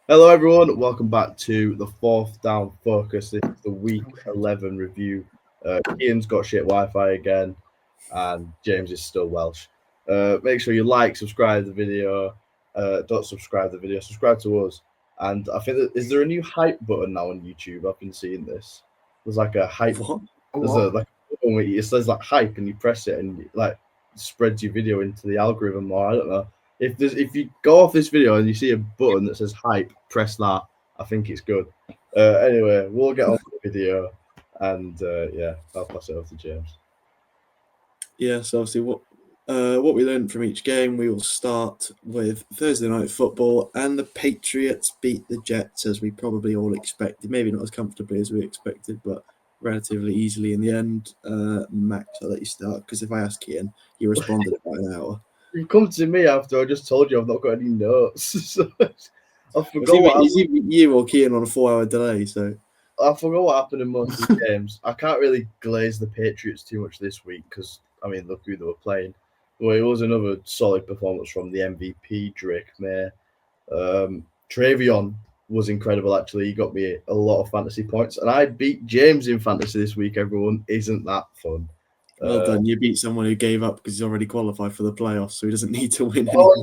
Hello, everyone. Welcome back to the Fourth Down Focus. This is the Week 11 review. Ian's got shit Wi-Fi again, and James is still Welsh. Make sure you like, subscribe the video. Don't subscribe the video. Subscribe to us. And I think is there a new hype button now on YouTube? I've been seeing this. There's like a hype. What? There's a like a button where it says like hype, and you press it, and like spreads your video into the algorithm. Or I don't know. If you go off this video and you see a button that says hype, press that. I think it's good. Anyway, we'll get on with the video, and yeah, I'll pass it over to James. Yeah, so obviously what we learned from each game, we will start with Thursday night football, and the Patriots beat the Jets as we probably all expected. Maybe not as comfortably as we expected, but relatively easily in the end. Max, I'll let you start because if I ask Ian, he responded about an hour. You come to me after I just told you I've not got any notes. So I forgot It's either you or Kian on a 4-hour delay, so I forgot what happened in most of the games. I can't really glaze the Patriots too much this week because I mean, look who they were playing. Well, it was another solid performance from the MVP Drake May. Travion was incredible. Actually, he got me a lot of fantasy points, and I beat James in fantasy this week. Everyone, isn't that fun? well done. You beat someone who gave up because he's already qualified for the playoffs, so he doesn't need to win anymore.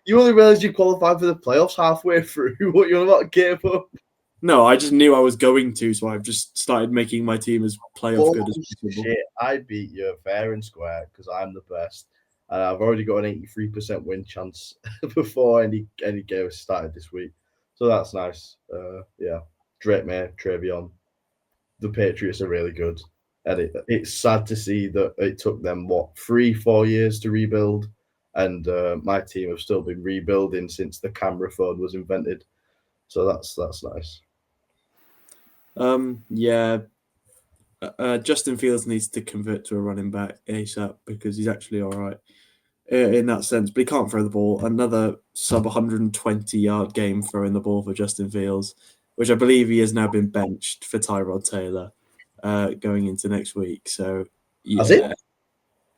You only realised you qualified for the playoffs halfway through. What you're about gave up? No, I just knew I was going to, so I've just started making my team as playoff good as possible. Shit, I beat you fair and square because I'm the best. And I've already got an 83% win chance before any game has started this week. So that's nice. Yeah. Drake May, Travion. The Patriots are really good. And it's sad to see that it took them, 3-4 years to rebuild. And my team have still been rebuilding since the camera phone was invented. So that's nice. Yeah. Justin Fields needs to convert to a running back ASAP because he's actually all right in that sense, but he can't throw the ball. Another sub 120-yard game throwing the ball for Justin Fields, which I believe he has now been benched for Tyrod Taylor going into next week. So yeah, Has it?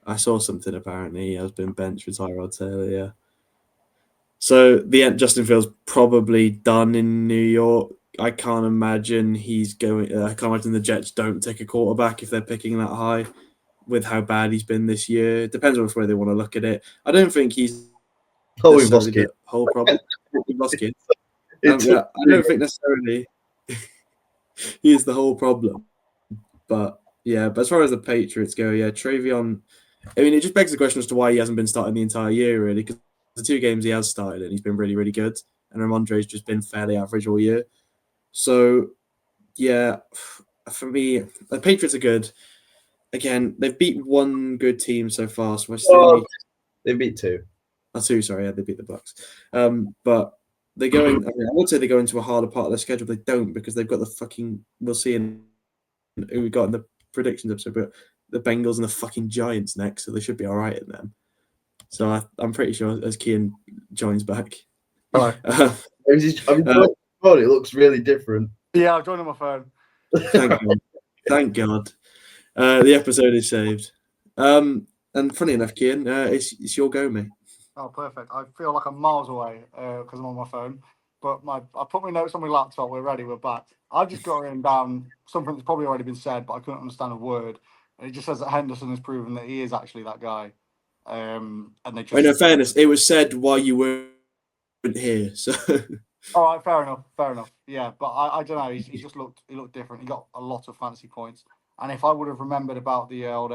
I saw something apparently he has been benched for Tyrod Taylor. Yeah. So the end, Justin Fields probably done in New York. I can't imagine he's going. I can't imagine the Jets don't take a quarterback if they're picking that high, with how bad he's been this year. It depends on which way they want to look at it. I don't think he's We've lost necessarily the whole problem. We've lost kids. I don't think necessarily he is the whole problem. But yeah, but as far as the Patriots go, yeah, Travion. I mean, it just begs the question as to why he hasn't been starting the entire year, really, because the 2 games he has started and he's been really, really good. And Ramondre's just been fairly average all year. So, yeah, for me, the Patriots are good. Again, they've beat one good team so far, so I still they beat 2. Two, sorry, yeah, they beat the Bucks. But they go in. I would say they go into a harder part of their schedule. They don't because they've got the fucking. We'll see in who we got in the predictions episode, but the Bengals and the fucking Giants next, so they should be all right in them. So I'm pretty sure as Kian joins back. Hi. It looks really different. Yeah, I've joined on my phone. Thank God. Thank God. The episode is saved. And funny enough, Kian, it's your go, mate. Oh, perfect. I feel like I'm miles away because I'm on my phone. But I put my notes on my laptop. We're ready. We're back. I've just got written down something that's probably already been said, but I couldn't understand a word. And it just says that Henderson has proven that he is actually that guy. And they just. In fairness, it was said while you weren't here. So. All right, fair enough. Yeah, but I don't know. He looked different. He got a lot of fantasy points. And if I would have remembered about the old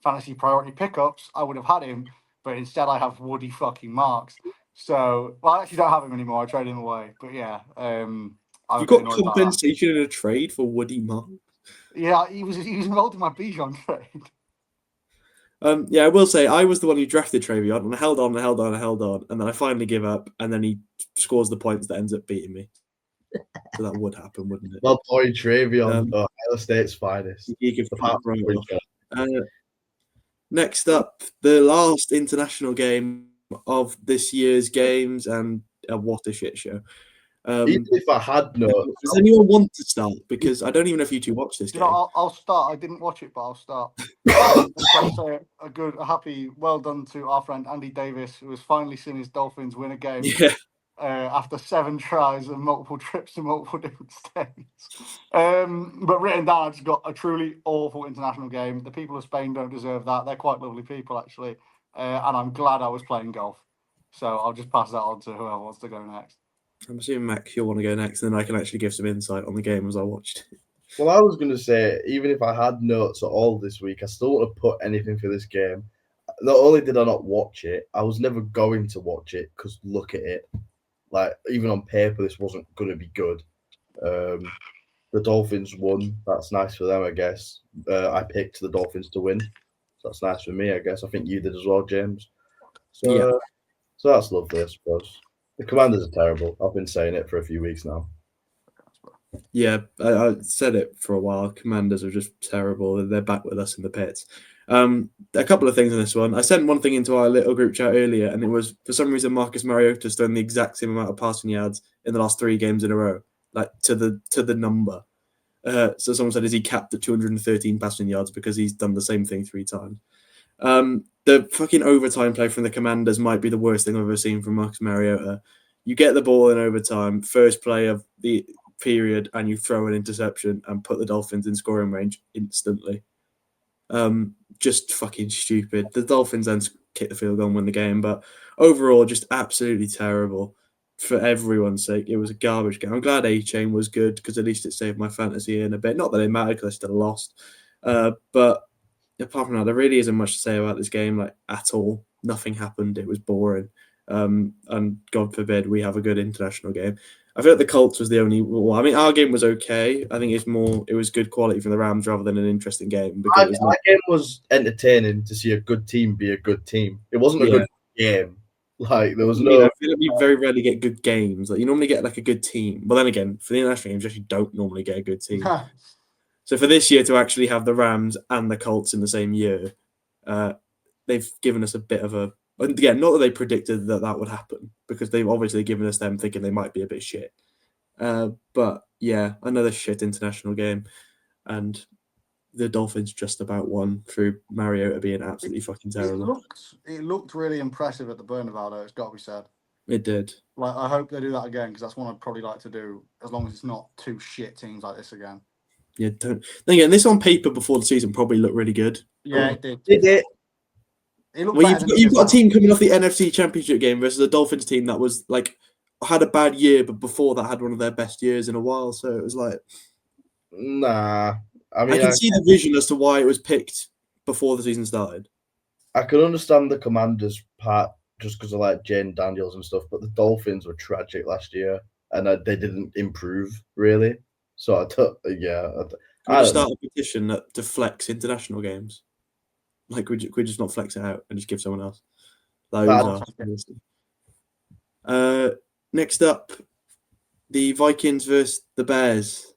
fantasy priority pickups, I would have had him. But instead, I have Woody fucking Marks. So, I actually don't have him anymore. I traded him away. But yeah, you got compensation in a trade for Woody Marks. Yeah, he was involved in my Bijan trade. Yeah, I will say I was the one who drafted Travion and I held on, and then I finally give up, and then he scores the points that ends up beating me. So that would happen, wouldn't it? My boy Travion, Ohio State's finest. Next up, the last international game of this year's games, and what a shit show. Even if I had no, does anyone want to start? Because I don't even know if you two watch this game. I'll start. I didn't watch it, but I'll start. Say a happy, well done to our friend Andy Davis, who has finally seen his Dolphins win a game. Yeah. after 7 tries and multiple trips to multiple different states. But written down, I just got a truly awful international game. The people of Spain don't deserve that. They're quite lovely people, actually. And I'm glad I was playing golf. So I'll just pass that on to whoever wants to go next. I'm assuming, Mac, you'll want to go next, and then I can actually give some insight on the game as I watched it. Well, I was going to say, even if I had notes at all this week, I still want to put anything for this game. Not only did I not watch it, I was never going to watch it because look at it. Like, even on paper, this wasn't going to be good. The Dolphins won. That's nice for them, I guess. I picked the Dolphins to win. So that's nice for me, I guess. I think you did as well, James. So, Yeah. So that's lovely, I suppose. The Commanders are terrible. I've been saying it for a few weeks now. Yeah, I said it for a while. Commanders are just terrible. They're back with us in the pits. A couple of things on this one. I sent one thing into our little group chat earlier, and it was, for some reason, Marcus Mariota's done the exact same amount of passing yards in the last 3 games in a row, like to the number. So someone said, is he capped at 213 passing yards because he's done the same thing 3 times? The fucking overtime play from the Commanders might be the worst thing I've ever seen from Marcus Mariota. You get the ball in overtime, first play of the period, and you throw an interception and put the Dolphins in scoring range instantly. Just fucking stupid. The Dolphins then kick the field goal and win the game, but overall, just absolutely terrible. For everyone's sake, it was a garbage game. I'm glad A-Chain was good because at least it saved my fantasy in a bit. Not that it mattered because I still lost, but apart from that, there really isn't much to say about this game, like at all. Nothing happened. It was boring. And God forbid we have a good international game. I feel like the Colts was the only. Well, I mean, our game was okay. I think it was good quality from the Rams rather than an interesting game. Because Our game was entertaining to see a good team be a good team. It wasn't a good game. Like there was no. I feel like we very rarely get good games. Like you normally get like a good team. But then again, for the international games, you actually don't normally get a good team. So for this year to actually have the Rams and the Colts in the same year, they've given us a bit of a. Again, not that they predicted that would happen, because they've obviously given us them thinking they might be a bit shit. But yeah, another shit international game, and the Dolphins just about won through Mariota being absolutely fucking terrible. It looked really impressive at the Bernabeu, though. It's got to be said. It did. Like, I hope they do that again, because that's one I'd probably like to do, as long as it's not 2 shit teams like this again. Yeah, don't. Then again, this on paper before the season probably looked really good. Yeah, it did. Did it? Well, you've got a team coming off the NFC Championship game versus a Dolphins team that was like had a bad year, but before that had one of their best years in a while. So it was like, nah. I mean, I can see the vision as to why it was picked before the season started. I can understand the Commanders part just because I like Jane Daniels and stuff, but the Dolphins were tragic last year, and they didn't improve really. So I don't. Yeah. Can we just start a petition to flex international games? Like, could we just not flex it out and just give someone else? Next up, the Vikings versus the Bears.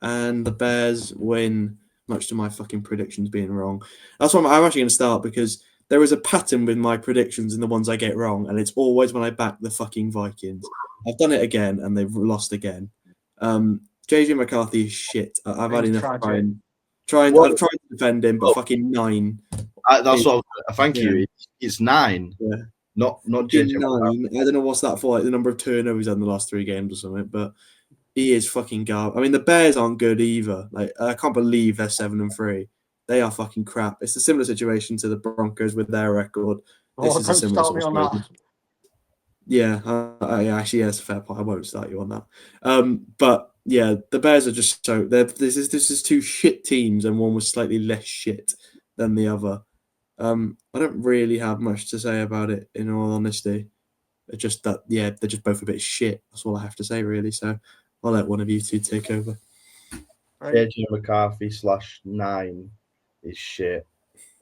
And the Bears win, much to my fucking predictions being wrong. That's why I'm actually going to start, because there is a pattern with my predictions and the ones I get wrong, and it's always when I back the fucking Vikings. I've done it again, and they've lost again. JJ McCarthy is shit. I've had enough I've tried to defend him, but fucking 9. That's what. Thank you. It's 9. Yeah. Not JJ 9. I don't know what's that for. Like the number of turnovers he's had in the last 3 games or something, but he is fucking garbage. I mean, the Bears aren't good either. Like, I can't believe they're 7-3. They are fucking crap. It's a similar situation to the Broncos with their record. This is a similar situation. Yeah, actually, that's a fair point. I won't start you on that. But yeah, the Bears are just so. This is 2 shit teams, and one was slightly less shit than the other. I don't really have much to say about it, in all honesty. It's just that, yeah, they're just both a bit shit. That's all I have to say, really. So I'll let one of you 2 take over. JJ McCarthy /9 is shit.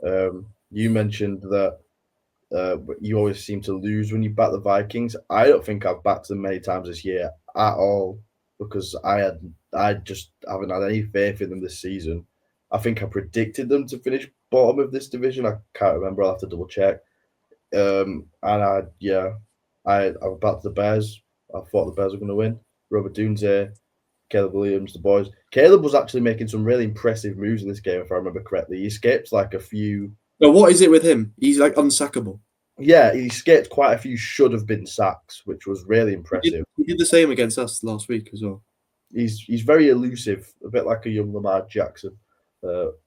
You mentioned that you always seem to lose when you back the Vikings. I don't think I've backed them many times this year at all, because I just haven't had any faith in them this season. I think I predicted them to finish bottom of this division. I can't remember. I'll have to double check. And I backed the Bears. I thought the Bears were going to win. Robert Dunze, Caleb Williams, the boys. Caleb was actually making some really impressive moves in this game, if I remember correctly. He escaped like a few. But what is it with him? He's like unsackable. Yeah, he skipped quite a few should have been sacks, which was really impressive. He did the same against us last week as well. He's very elusive, a bit like a young Lamar Jackson,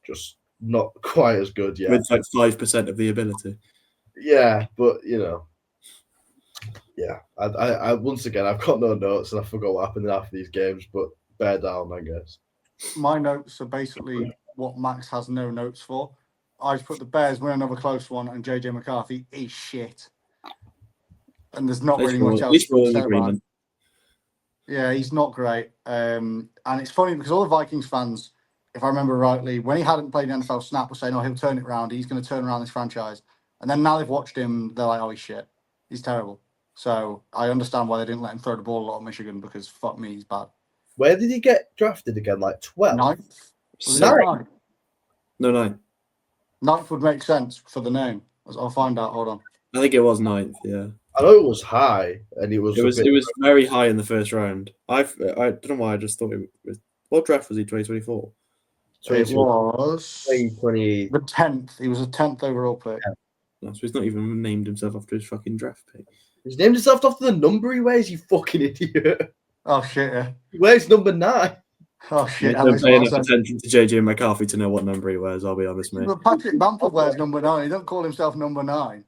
just not quite as good yet. With like 5% of the ability. Yeah, but yeah. I once again I've got no notes and I forgot what happened after these games, but bear down, I guess. My notes are basically what Max has no notes for. I've put the Bears win another close one, and JJ McCarthy is shit. And there's not really much else to say about him. Yeah, he's not great. And it's funny because all the Vikings fans, if I remember rightly, when he hadn't played an NFL snap, were saying, "Oh, he'll turn it around. He's going to turn around this franchise." And then now they've watched him, they're like, "Oh, he's shit. He's terrible." So I understand why they didn't let him throw the ball a lot at Michigan because fuck me, he's bad. Where did he get drafted again? Like 12? Ninth? Nine? No, 9. Ninth would make sense for the name. I'll find out. Hold on. I think it was 9th. Yeah, I know it was high, and it was. It was very high in the first round. I don't know why I just thought it was. What draft was he? 2024. It was 2020. the 10th. He was a 10th overall pick. No, so he's not even named himself after his fucking draft pick. He's named himself after the number he wears, you fucking idiot. Oh shit! Yeah. He wears number 9. Oh shit! I don't pay enough attention to JJ McCarthy to know what number he wears. I'll be honest, mate. But Patrick Bamford wears number 9. He don't call himself number 9.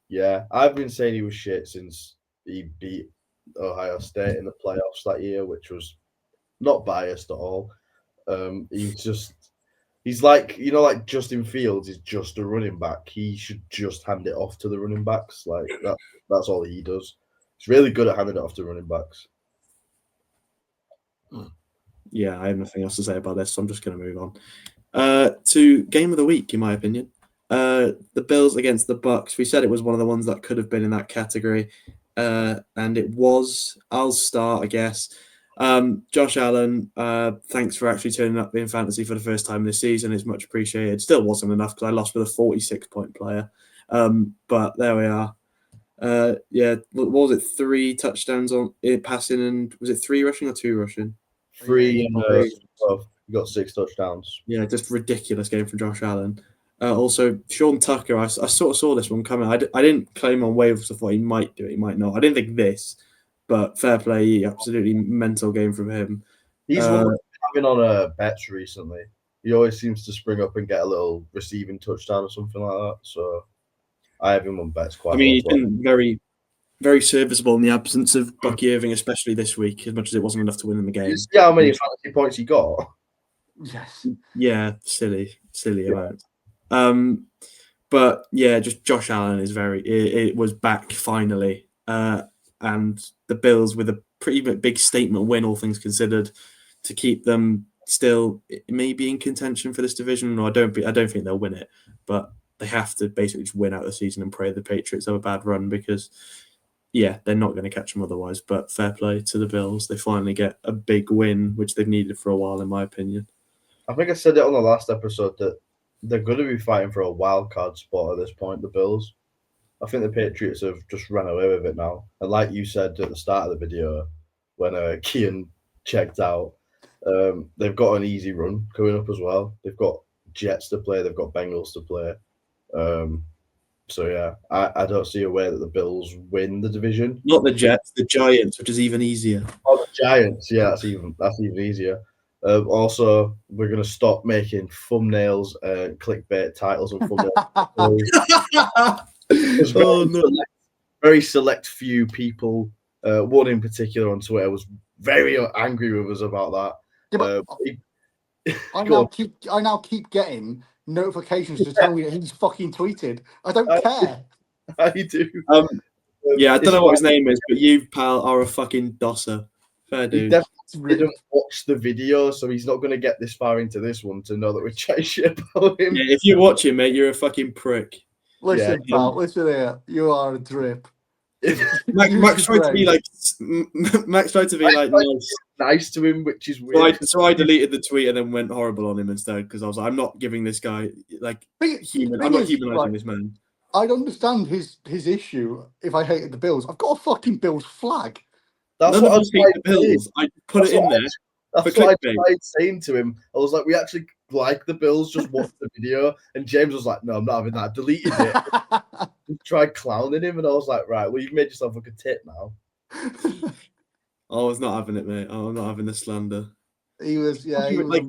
Yeah, I've been saying he was shit since he beat Ohio State in the playoffs that year, which was not biased at all. He's like, like Justin Fields is just a running back. He should just hand it off to the running backs. Like that's all he does. He's really good at handing it off to running backs. Yeah, I have nothing else to say about this, so I'm just going to move on. To game of the week, in my opinion. The Bills against the Bucks. We said it was one of the ones that could have been in that category, and it was. I'll start, I guess. Josh Allen, thanks for actually turning up in fantasy for the first time this season. It's much appreciated. Still wasn't enough because I lost with a 46-point player, but there we are. Yeah, what was it? 3 touchdowns on it passing, and was it 3 rushing or 2 rushing? 3 and 12. You got 6 touchdowns. Yeah, just ridiculous game from Josh Allen. Also, Sean Tucker, I sort of saw this one coming. I didn't claim on waivers. I thought he might do it, he might not. I didn't think this, but fair play, absolutely mental game from him. He's having on bets recently. He always seems to spring up and get a little receiving touchdown or something like that. So I have him on bets quite a lot. He's been very, very serviceable in the absence of Bucky Irving, especially this week, as much as it wasn't enough to win in the game. You see how many fantasy points he got? Yes. Yeah, silly amount. But yeah, just Josh Allen is it was back finally. And the Bills with a pretty big statement win, all things considered, to keep them still maybe in contention for this division. No, I don't think they'll win it, but they have to basically just win out the season and pray the Patriots have a bad run because, yeah, they're not going to catch them otherwise. But fair play to the Bills. They finally get a big win, which they've needed for a while, in my opinion. I think I said it on the last episode that they're going to be fighting for a wild card spot at this point, the Bills. I think the Patriots have just run away with it now. And like you said at the start of the video, when Kian checked out, they've got an easy run coming up as well. They've got Jets to play. They've got Bengals to play. So, yeah, I don't see a way that the Bills win the division. Not the Jets, the Giants, which is even easier. Oh, the Giants. Yeah, that's even easier. Also, we're going to stop making thumbnails and clickbait titles and thumbnails. Very select few people. One in particular on Twitter was very angry with us about that. Yeah, I now keep getting notifications to tell me that he's fucking tweeted. I don't care. I do. Yeah, I don't know what his name is, but you, pal, are a fucking dosser. Fair dude. He definitely didn't watch the video, so he's not going to get this far into this one to know that we're chatting shit about him. Yeah, if you watch him, mate, you're a fucking prick. Listen, pal, listen here. You are a drip. Max tried to be like nice to him, which is weird. So I deleted the tweet and then went horrible on him instead because I was like, I'm not giving this guy I'm not humanizing this man. I'd understand his issue if I hated the Bills. I've got a fucking Bills flag. That's what I was the Bills. I put it in there. That's what I tried saying to him. I was like, we actually like the Bills, just watched the video, and James was like, "No, I'm not having that." I deleted it. He tried clowning him, and I was like, "Right, well, you've made yourself look a tit now." I was not having it, mate. I'm not having the slander. He was, yeah. He was Like,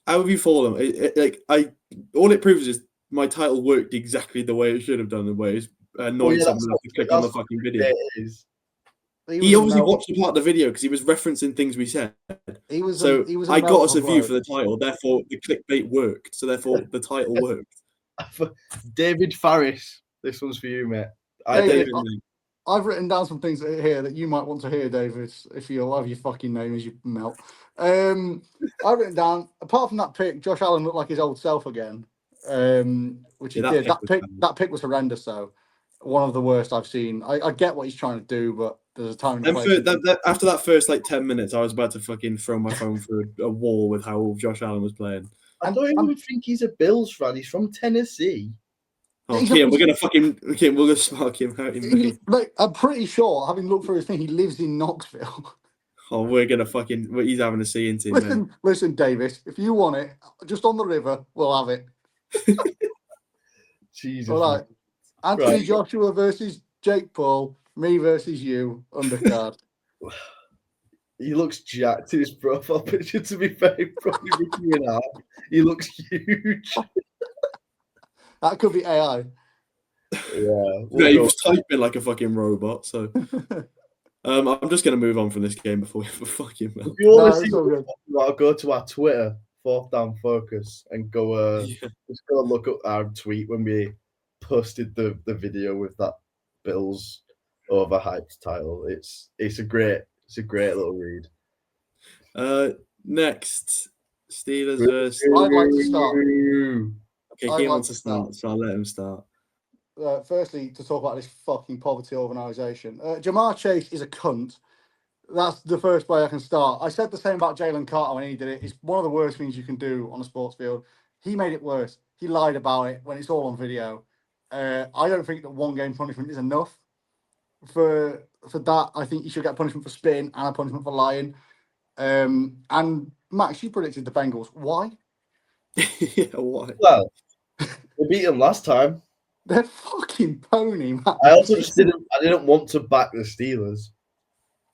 how have you fallen? All it proves is my title worked exactly the way it should have done, the way it's annoying someone enough to click on the fucking video. It is. He obviously watched the part of the video because he was referencing things we said. He was. So He was I got us a view bloke. for the title. Therefore, the clickbait worked. So therefore, the title worked. David Farris, this one's for you, mate. I've written down some things here that you might want to hear, David, if you'll have your fucking name as you melt. I've written down, apart from that pick, Josh Allen looked like his old self again, which he did. That pick was horrendous, though. One of the worst I've seen. I get what he's trying to do, but there's a time and place. After that first 10 minutes, I was about to fucking throw my phone through a wall with how Josh Allen was playing. I don't even think he's a Bills fan. He's from Tennessee. Oh, yeah, we're gonna spark him out. Like, I'm pretty sure, having looked through his thing, he lives in Knoxville. Oh, he's having a seeing team. Listen, Davis, if you want it, just on the river, we'll have it. Jesus. All right. Anthony Joshua versus Jake Paul, me versus you, undercard. He looks jacked in his profile picture, to be fair. Probably ripping it out. He looks huge. That could be AI. Yeah. He was typing like a fucking robot, so I'm just gonna move on from this game before we have a fucking melt. If you want to see I'll go to our Twitter, Fourth Down Focus, and go just go look up our tweet when we posted the video with that Bills overhyped title. It's a great little read. Next, Steelers versus. I'd like to start. Okay, he wants to start, so I'll let him start. Firstly, to talk about this fucking poverty organisation. Jamar Chase is a cunt. That's the first way I can start. I said the same about Jalen Carter when he did it. It's one of the worst things you can do on a sports field. He made it worse. He lied about it when it's all on video. I don't think that 1 game punishment is enough for that. I think you should get a punishment for spitting and a punishment for lying. And Max, you predicted the Bengals. Why? Yeah, why? Well, we beat them last time. They're fucking pony, man. I also just didn't want to back the Steelers.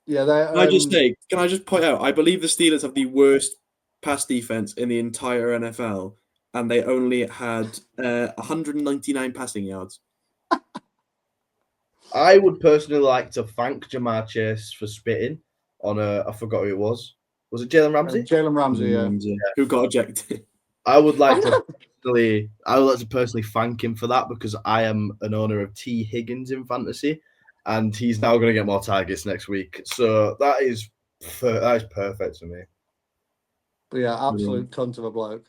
Yeah, they're. Can I just point out? I believe the Steelers have the worst pass defense in the entire NFL, and they only had 199 passing yards. I would personally like to thank Jamar Chase for spitting on I forgot who it was. Was it Jalen Ramsey? Jalen Ramsey, yeah. Who got ejected. I would like to personally thank him for that, because I am an owner of T. Higgins in fantasy, and he's now going to get more targets next week. So that is perfect for me. But yeah, absolute cunt of a bloke.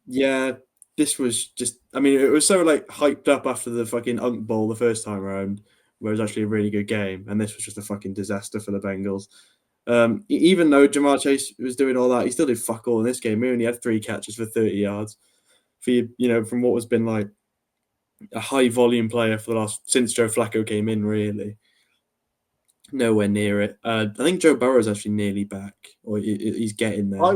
Yeah, this was just. I mean, it was so hyped up after the fucking Unk Bowl the first time around, where it was actually a really good game, and this was just a fucking disaster for the Bengals. Even though Jamar Chase was doing all that, he still did fuck all in this game. He only had 3 catches for 30 yards. From what has been like a high volume player for the since Joe Flacco came in, really. Nowhere near it. I think Joe Burrow is actually nearly back, or he's getting there. I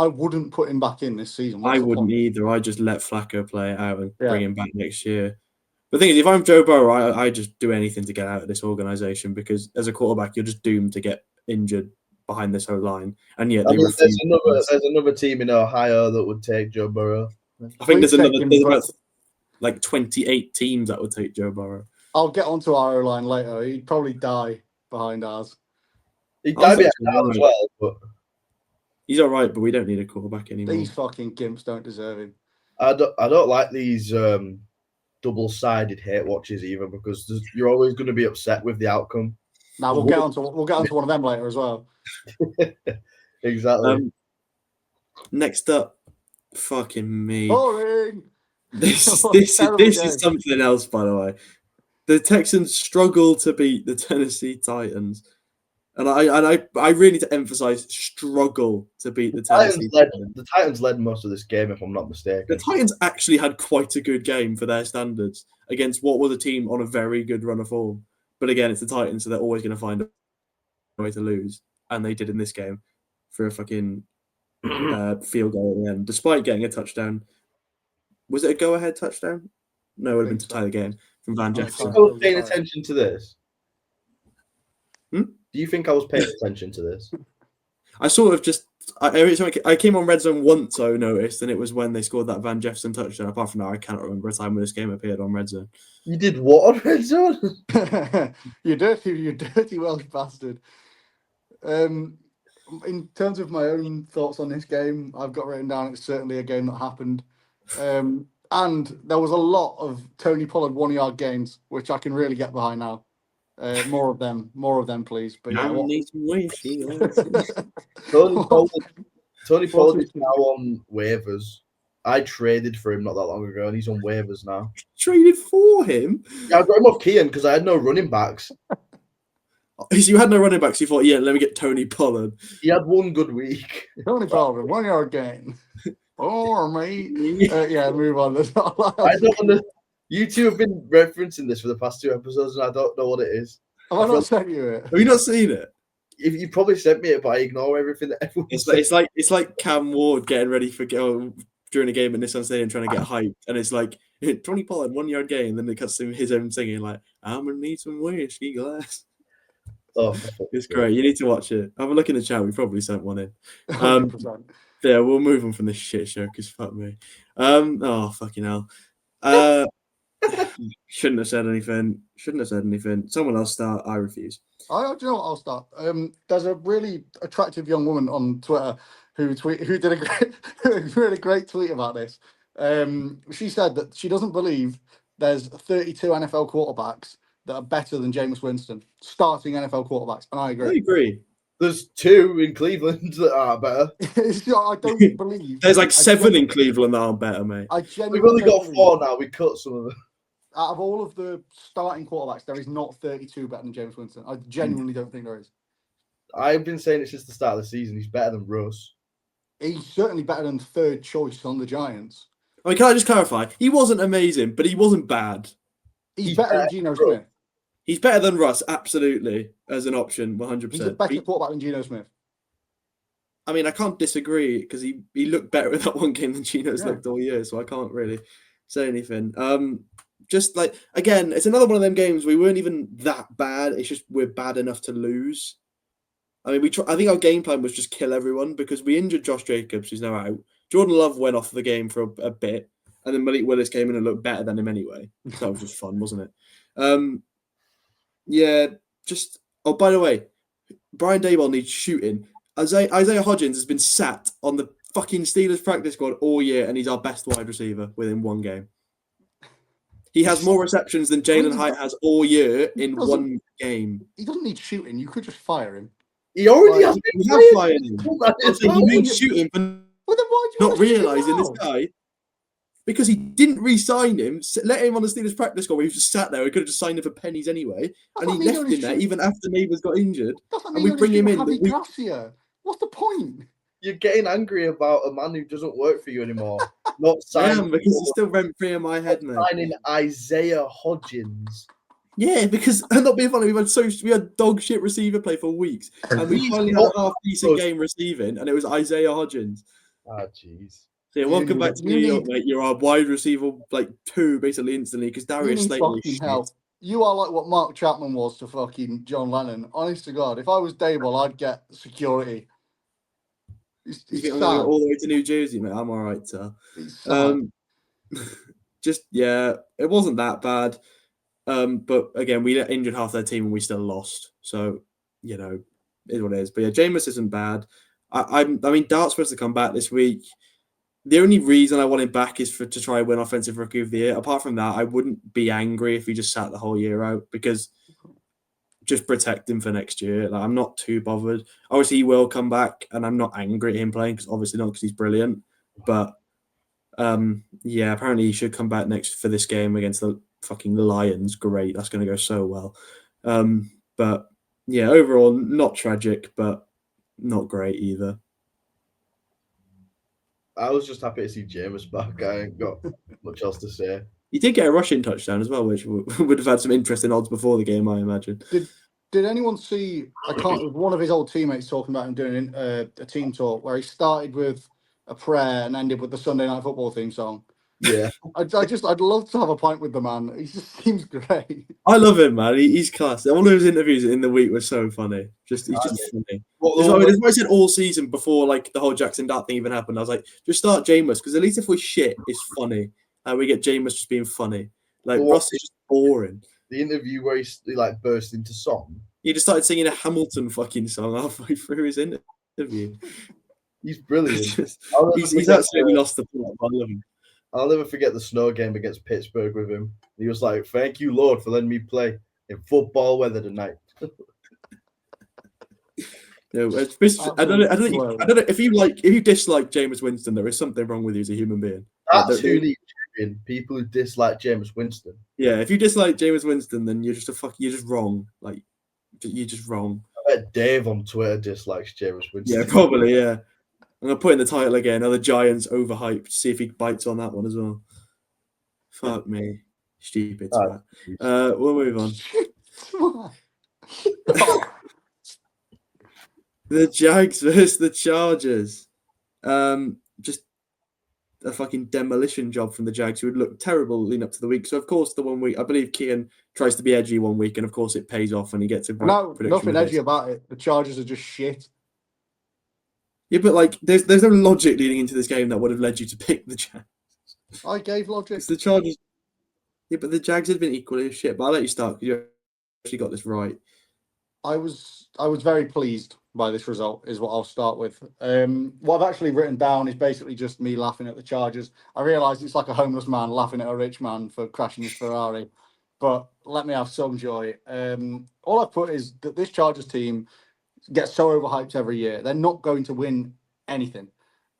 wouldn't put him back in this season. I wouldn't either. I just let Flacco play it out and bring him back next year. The thing is, if I'm Joe Burrow, I just do anything to get out of this organization, because as a quarterback, you're just doomed to get injured behind this whole line. And yet there's another team in Ohio that would take Joe Burrow. I think there's about 28 teams that would take Joe Burrow. I'll get onto our O-line later. He'd probably die behind ours. He'd die behind ours as well, but he's all right, but we don't need a quarterback anymore. These fucking gimps don't deserve him. I don't like these double-sided hate watches either, because you're always going to be upset with the outcome. Now we'll get onto one of them later as well. Exactly. Next up, fucking me. Boring. This is something else, by the way. The Texans struggle to beat the Tennessee Titans, and I really need to emphasize struggle to beat the Tennessee Titans. The Titans led most of this game, if I'm not mistaken. The Titans actually had quite a good game for their standards against what was a team on a very good run of form. But again, it's the Titans, so they're always going to find a way to lose. And they did in this game for a fucking field goal at the end, despite getting a touchdown. Was it a go-ahead touchdown? No, it would have been to tie the game from Van Do you Jefferson. think I was paying attention to this? Hmm? Do you think I was paying attention to this? I sort of just I came on red zone once, I noticed, and it was when they scored that Van Jefferson touchdown. Apart from that, I cannot remember a time when this game appeared on red zone. You did what on red zone? you dirty Welsh bastard. In terms of my own thoughts on this game, I've got written down it's certainly a game that happened. And there was a lot of Tony Pollard 1-yard gains, which I can really get behind now. More of them, please. But yeah, Tony Pollard is now on waivers. I traded for him not that long ago, and he's on waivers now. Traded for him? Yeah, I got him off Kean because I had no running backs. So you had no running backs. You thought, yeah, let me get Tony Pollard. He had one good week. Tony Pollard, 1-yard gain. Oh, mate. Yeah, move on. I don't know. You two have been referencing this for the past 2 episodes, and I don't know what it is. Have I not sent you it? Have you not seen it? If you probably sent me it, but I ignore everything that everyone It's like Cam Ward getting ready for during a game at Nissan Stadium trying to get hyped, and it's like Tony Pollard 1-yard gain, and then it cuts to his own singing like I'm gonna need some whiskey glass. Oh, it's great. You need to watch it. Have a look in the chat. We probably sent one in. 100%. Yeah, we'll move on from this shit show because fuck me. Oh fucking hell. Shouldn't have said anything. Someone else start. I refuse. Do you know what? I'll start. There's a really attractive young woman on Twitter who did a really great tweet about this. She said that she doesn't believe there's 32 NFL quarterbacks that are better than Jameis Winston, starting NFL quarterbacks, and I agree. I agree. There's 2 in Cleveland that are better. I don't believe there's like 7 in Cleveland that aren't better, mate. We've only got 4 now. We cut some of them. Out of all of the starting quarterbacks, there is not 32 better than Jameis Winston. I genuinely don't think there is. I've been saying it since the start of the season. He's better than Russ. He's certainly better than third choice on the Giants. I mean, can I just clarify? He wasn't amazing, but he wasn't bad. He's better than Geno Smith. He's better than Russ, absolutely, as an option, 100%. He's a better quarterback than Geno Smith. I mean, I can't disagree because he looked better in that one game than Geno's looked all year, so I can't really say anything. Just like, again, it's another one of them games we weren't even that bad. It's just we're bad enough to lose. I mean, I think our game plan was just kill everyone because we injured Josh Jacobs, who's now out. Jordan Love went off the game for a bit, and then Malik Willis came in and looked better than him anyway. So that was just fun, wasn't it? Yeah, just... Oh, by the way, Brian Daboll needs shooting. Isaiah Hodgins has been sat on the fucking Steelers practice squad all year, and he's our best wide receiver within one game. He has more receptions than Jalen Hyatt has all year in one game. He doesn't need shooting. You could just fire him. He already has been fired him. He needs shooting, but not realising this guy. Because he didn't re-sign him, let him on the Steelers practice squad where he just sat there. We could have just signed him for pennies anyway. And he left him there even after Neighbours got injured. And we bring him in. What's the point? You're getting angry about a man who doesn't work for you anymore. Not signing because he's still rent-free in my head, man. Signing Isaiah Hodgins. Yeah, because I'm not being funny. We had dog shit receiver play for weeks, and we finally had a half decent game receiving, and it was Isaiah Hodgins. Ah, jeez. So yeah, welcome back to New York, mate. You're our wide receiver, like 2 basically instantly, because Darius Slayton is shit. You are like what Mark Chapman was to fucking John Lennon. Honest to God, if I was Daboll, I'd get security. You get all the way to New Jersey, mate. I'm all right, sir. Just yeah, it wasn't that bad. But again, we injured half their team and we still lost. So you know, is what it is. But yeah, Jameis isn't bad. I mean, Dart's supposed to come back this week. The only reason I want him back is to try and win Offensive Rookie of the Year. Apart from that, I wouldn't be angry if he just sat the whole year out because just protect him for next year. Like, I'm not too bothered. Obviously, he will come back, and I'm not angry at him playing because obviously not because he's brilliant. But yeah, apparently he should come back next for this game against the fucking Lions. Great, that's going to go so well. But yeah, overall, not tragic, but not great either. I was just happy to see Jameis back. I ain't got much else to say. He did get a rushing touchdown as well, which would have had some interesting odds before the game, I imagine. Did anyone see? I can't. One of his old teammates talking about him doing a team talk where he started with a prayer and ended with the Sunday Night Football theme song. Yeah. I'd love to have a pint with the man. He just seems great. I love him, man. He's class. All of his interviews in the week were so funny. He's just funny. That's what I said all season before, like the whole Jackson Dart thing even happened. I was like, just start Jameis because at least if we shit, it's funny. And we get Jameis just being funny. Like Ross is just boring. The interview where he like burst into song. He just started singing a Hamilton fucking song halfway through his interview. He's brilliant. He's absolutely lost the plot. I love him. I'll never forget the snow game against Pittsburgh with him. He was like, "Thank you, Lord, for letting me play in football weather tonight." No, I don't know if you dislike Jameis Winston, there is something wrong with you as a human being. That's who needs people who dislike Jameis Winston. Yeah, if you dislike Jameis Winston, then you're just you're just wrong. Like you're just wrong. I bet Dave on Twitter dislikes Jameis Winston. Yeah, probably. Yeah, I'm gonna put in the title again. Are the Giants overhyped? See if he bites on that one as well. Fuck me, stupid. We'll move on. The Jags versus the Chargers. Just a fucking demolition job from the Jags, who would look terrible leading up to the week. So, of course, the 1 week, I believe Kean tries to be edgy 1 week, and of course it pays off when he gets a prediction. Nothing edgy about it. The Chargers are just shit. Yeah, but like, there's no logic leading into this game that would have led you to pick the Jags. I gave logic. It's the Chargers. Yeah, but the Jags had been equally as shit. But I'll let you start because you actually got this right. I was very pleased by this result, is what I'll start with. What I've actually written down is basically just me laughing at the Chargers. I realise it's like a homeless man laughing at a rich man for crashing his Ferrari, but let me have some joy. All I've put is that this Chargers team gets so overhyped every year. They're not going to win anything,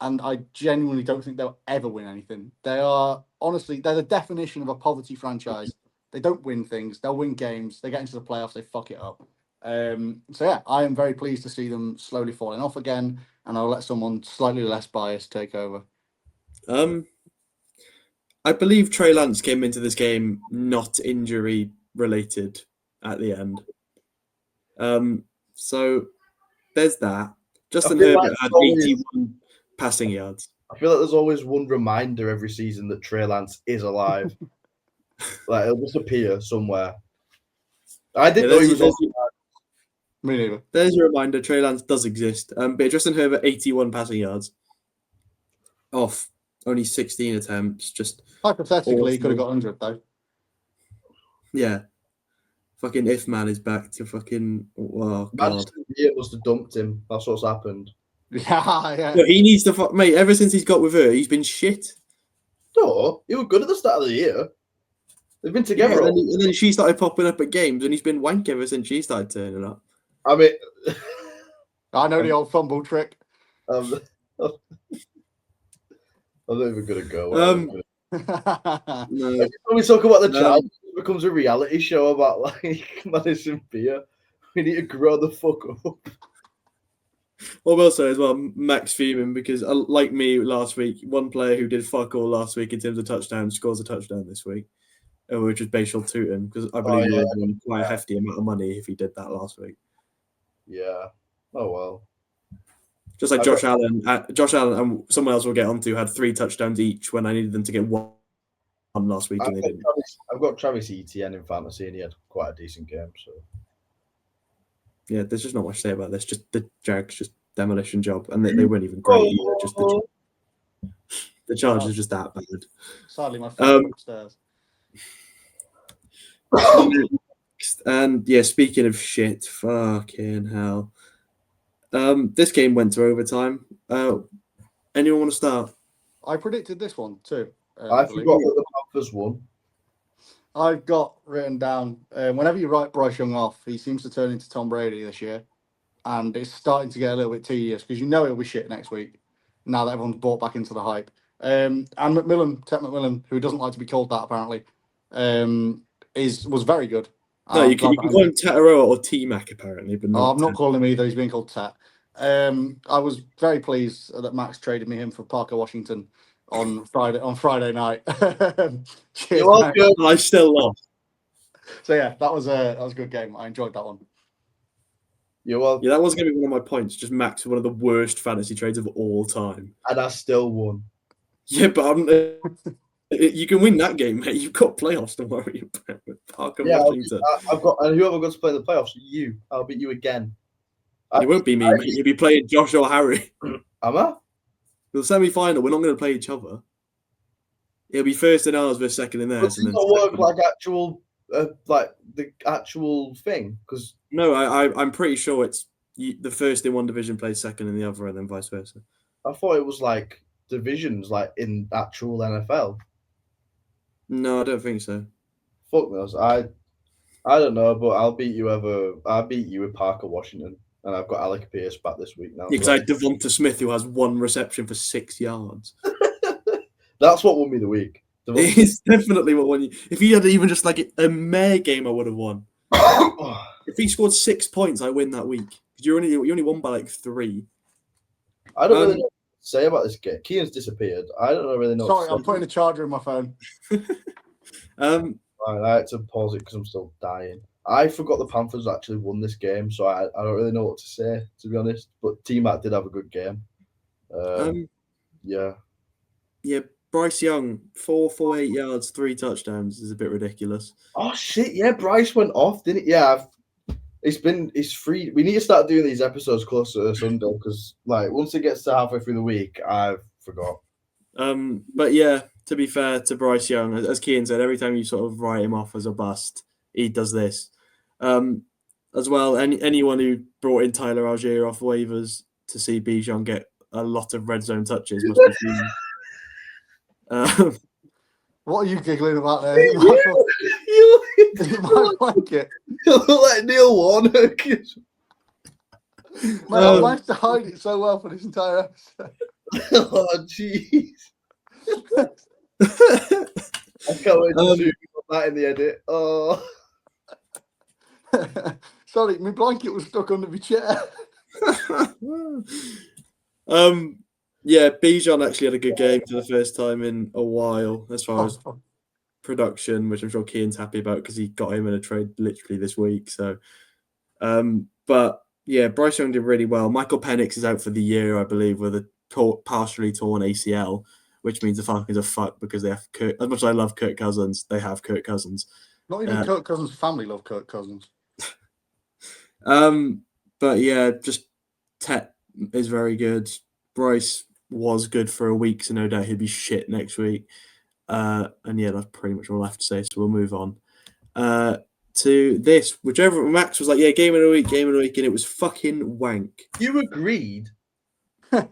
and I genuinely don't think they'll ever win anything. They're the definition of a poverty franchise. They don't win things. They'll win games. They get into the playoffs. They fuck it up. So yeah, I am very pleased to see them slowly falling off again, and I'll let someone slightly less biased take over. I believe Trey Lance came into this game not injury related at the end. So there's that. Justin Herbert had 81 passing yards. I feel like there's always one reminder every season that Trey Lance is alive. Like it'll just appear somewhere. I didn't know he was alive. Me neither. There's a reminder, Trey Lance does exist. But Justin Herbert, 81 passing yards. Off only 16 attempts. Just hypothetically, he could have got 100 though. Yeah. Fucking if man is back to fucking Manchester United must have dumped him. That's what's happened. Yeah. But he needs to mate, ever since he's got with her, he's been shit. No, he was good at the start of the year. They've been together. Yeah, and then she started popping up at games, and he's been wank ever since she started turning up. I mean, I know the old fumble trick. I'm not even gonna go. No. When we talk about the Chargers, it becomes a reality show about like Madison Beer. We need to grow the fuck up. What I will say as well, Max fuming because like me last week, one player who did fuck all last week in terms of touchdowns scores a touchdown this week, which is Bashal Tootin, because I believe he would have won quite a hefty amount of money if he did that last week. Yeah. Oh well. Just like Josh Allen and someone else we'll get onto had 3 touchdowns each when I needed them to get one last week and they didn't. I've got Travis Etienne in fantasy and he had quite a decent game. So yeah, there's just not much to say about this. Just the Jags, just demolition job, and they weren't even great either. Just the Chargers just that bad. Sadly, my phone upstairs. And yeah, speaking of shit, fucking hell. This game went to overtime. Anyone want to start? I predicted this one too. I forgot that the Panthers won. I've got written down, whenever you write Bryce Young off, he seems to turn into Tom Brady this year. And it's starting to get a little bit tedious because you know it'll be shit next week now that everyone's bought back into the hype. And Ted McMillan, who doesn't like to be called that apparently, was very good. No, you can call him Tataroa or T-Mac apparently, but not. I'm not calling him either. He's being called Tat. I was very pleased that Max traded me him for Parker Washington on Friday night. Cheers, I still lost. So yeah, that was a good game. I enjoyed that one. You're welcome. Yeah, that was going to be one of my points. Just Max, one of the worst fantasy trades of all time. And I still won. Yeah, but you can win that game, mate. You've got playoffs to worry about with Parker Washington. I've got, and who have I got to play in the playoffs? You. I'll beat you again. It won't be me, mate. You'll be playing Josh or Harry. Am I? The semi-final, we're not going to play each other. It'll be first in ours versus second in theirs. Does it not work like actual, like the actual thing? Because no, I'm pretty sure it's the first in one division plays second in the other, and then vice versa. I thought it was like divisions, like in actual NFL. No, I don't think so. Fuck knows. I don't know, but I'll beat you with Parker Washington, and I've got Alec Pierce back this week now. Because I had Devonta Smith, who has 1 reception for 6 yards. That's what won me the week. It's definitely what won you. If he had even just like a mere game, I would have won. If he scored 6 points, I win that week. Because you only won by like 3. I don't really know what to say about this game. Kean's disappeared. I don't really know. Sorry, I'm putting a charger in my phone. I had to pause it because I'm still dying. I forgot the Panthers actually won this game, so I don't really know what to say, to be honest. But T-Mac did have a good game. Yeah. Yeah, Bryce Young, 448 yards, 3 touchdowns is a bit ridiculous. Oh shit! Yeah, Bryce went off, didn't it? Yeah, it's free. We need to start doing these episodes closer to Sunday because, like, once it gets to halfway through the week, I forgot. But yeah, to be fair to Bryce Young, as Kean said, every time you sort of write him off as a bust, he does this. As well, anyone who brought in Tyler Algier off waivers to see Bijan get a lot of red zone touches must be feeling. What are you giggling about there? Is it my blanket? You look like Neil Warnock. Mate, I managed to hide it so well for this entire episode. Oh, jeez. I can't wait to shoot that in the edit. Oh. Sorry, my blanket was stuck under my chair. Yeah, Bijan actually had a good game for the first time in a while as far as production, which I'm sure Kean's happy about because he got him in a trade literally this week. So, but yeah, Bryce Young did really well. Michael Penix is out for the year, I believe, with a partially torn ACL, which means the Falcons are fucked because they have as much as I love Kirk Cousins, they have Kirk Cousins. Not even Kirk Cousins' family love Kirk Cousins. But yeah, just Tet is very good. Bryce was good for a week, so no doubt he'll be shit next week. And yeah, that's pretty much all I have to say. So we'll move on to this. Whichever Max was like, yeah, game of the week, and it was fucking wank. You agreed. Yeah,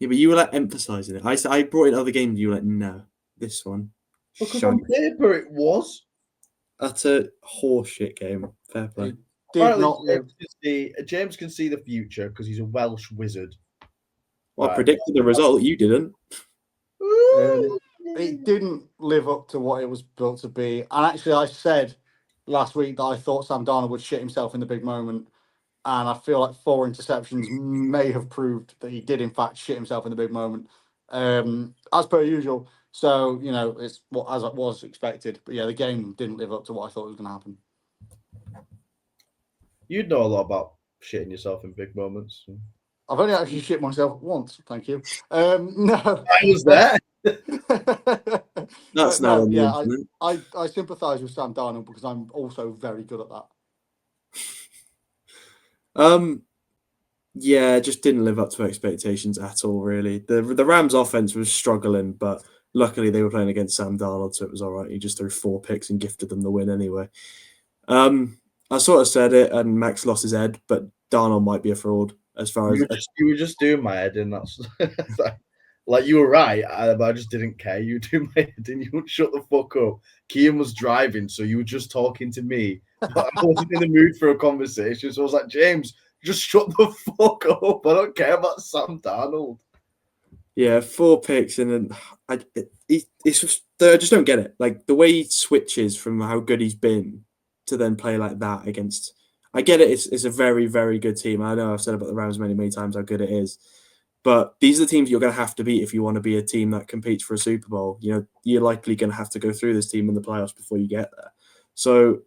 but you were like emphasizing it. I brought in other games. You were like, no, this one. Because on paper it was. Utter horseshit game. Fair play. James can see the future because he's a Welsh wizard. Well, I predicted the result. You didn't. It didn't live up to what it was built to be. And actually, I said last week that I thought Sam Darnold would shit himself in the big moment. And I feel like 4 interceptions may have proved that he did, in fact, shit himself in the big moment, as per usual. So, you know, it's as it was expected. But yeah, the game didn't live up to what I thought was going to happen. You'd know a lot about shitting yourself in big moments. I've only actually shit myself once. Thank you. No, I was there. That's not on the internet. I sympathise with Sam Darnold because I'm also very good at that. Yeah, it just didn't live up to expectations at all, really. The Rams' offense was struggling, but luckily they were playing against Sam Darnold, so it was all right. He just threw 4 picks and gifted them the win anyway. I sort of said it, and Max lost his head, but Darnold might be a fraud as far as... You were just doing my head in. That's like you were right, but I just didn't care. You were doing my head in. You would shut the fuck up. Kean was driving, so you were just talking to me. But I wasn't in the mood for a conversation, so I was like, James, just shut the fuck up. I don't care about Sam Darnold. Yeah, 4 picks, and then it's just, I just don't get it. Like the way he switches from how good he's been to then play like that against. I get it. It's a very, very good team. I know I've said about the Rams many, many times how good it is, but these are the teams you're going to have to beat if you want to be a team that competes for a Super Bowl. You know, you're likely going to have to go through this team in the playoffs before you get there. So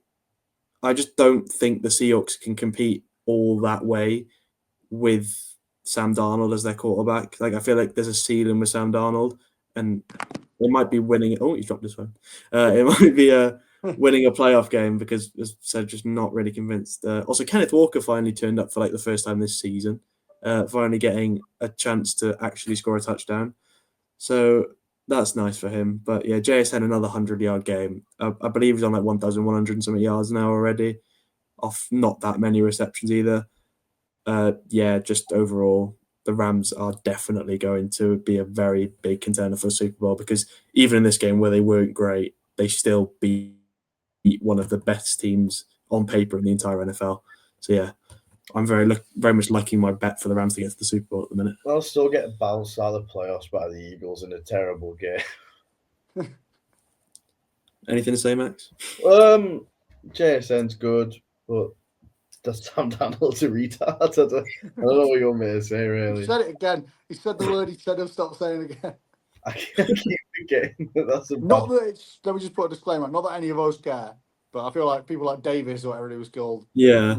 I just don't think the Seahawks can compete all that way with Sam Darnold as their quarterback. Like I feel like there's a ceiling with Sam Darnold, and it might be winning. Oh, he's dropped his phone. It might be winning a playoff game because, as I said, just not really convinced. Also, Kenneth Walker finally turned up for like the first time this season, finally getting a chance to actually score a touchdown. So that's nice for him. But yeah, JSN another 100-yard game. I believe he's on like 1,100 and something yards now already, off not that many receptions either. Yeah, just overall, the Rams are definitely going to be a very big contender for the Super Bowl because even in this game where they weren't great, they still beat one of the best teams on paper in the entire NFL. So yeah, I'm very much liking my bet for the Rams to get to the Super Bowl at the minute. They'll still get bounced out of the playoffs by the Eagles in a terrible game. Anything to say, Max? JSN's good, but does Sam Darnold's a retard? I don't know what you want me to say, really. He said it again. He said the word he said he'll stop saying again. I keep forgetting that that's a Not that it's, let me just put a disclaimer, not that any of us care, but I feel like people like Davis or whatever it was called. Yeah.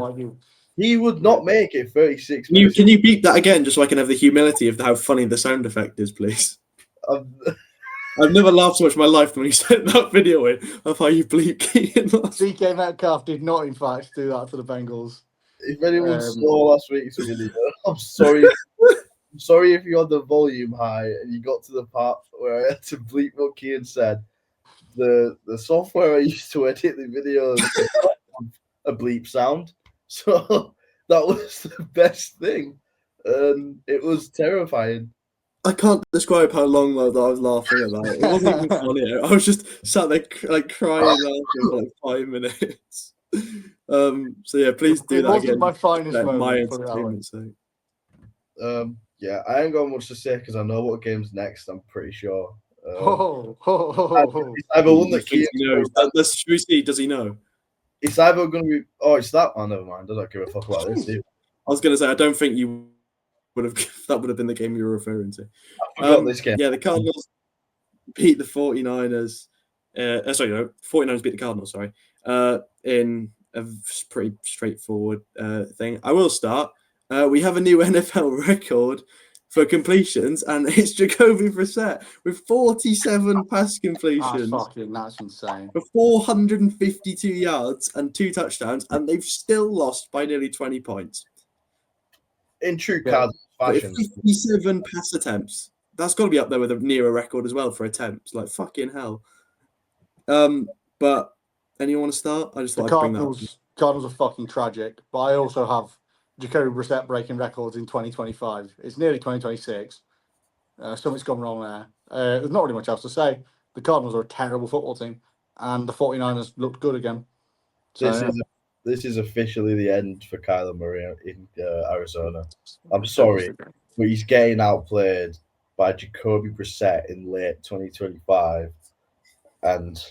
He would not make it 36 Can you beep that again just so I can have the humility of how funny the sound effect is, please? I've never laughed so much in my life when you sent that video in of how you bleep Keegan. DK Metcalf did not, in fact, do that for the Bengals. If anyone saw last week's video, I'm sorry. I'm sorry if you had the volume high and you got to the part where I had to bleep what Keegan said. The software I used to edit the videos a bleep sound. So that was the best thing. It was terrifying. I can't describe how long that I was laughing at that. It wasn't even funny. I was just sat there like crying laughing for like 5 minutes. So yeah, please do that again. It wasn't my finest moment. My entertainment sake. Yeah, I ain't got much to say because I know what game's next. I'm pretty sure. It's either one that Keegan knows. Should we see? Does he know? It's either going to be. Oh, it's that. Oh, never mind. I don't give a fuck about this. I was going to say I don't think you would have. That would have been the game you were referring to. I forgot this game. Yeah, the Cardinals beat the 49ers. 49ers beat the Cardinals. Sorry, in a pretty straightforward thing. I will start. We have a new NFL record for completions, and it's Jacoby Brissett with 47 pass completions. That's insane. For 452 yards and 2 touchdowns, and they've still lost by nearly 20 points. In true Cardinals fashion. 57 pass attempts. That's got to be up there with a nearer record as well for attempts. Like, fucking hell. But anyone want to start? I just thought I'd bring that up. Cardinals are fucking tragic, but I also have Jacoby Brissett breaking records in 2025. It's nearly 2026. Something's gone wrong there. There's not really much else to say. The Cardinals are a terrible football team, and the 49ers looked good again. So, this is officially the end for Kyler Murray in Arizona. I'm sorry, but he's getting outplayed by Jacoby Brissett in late 2025, and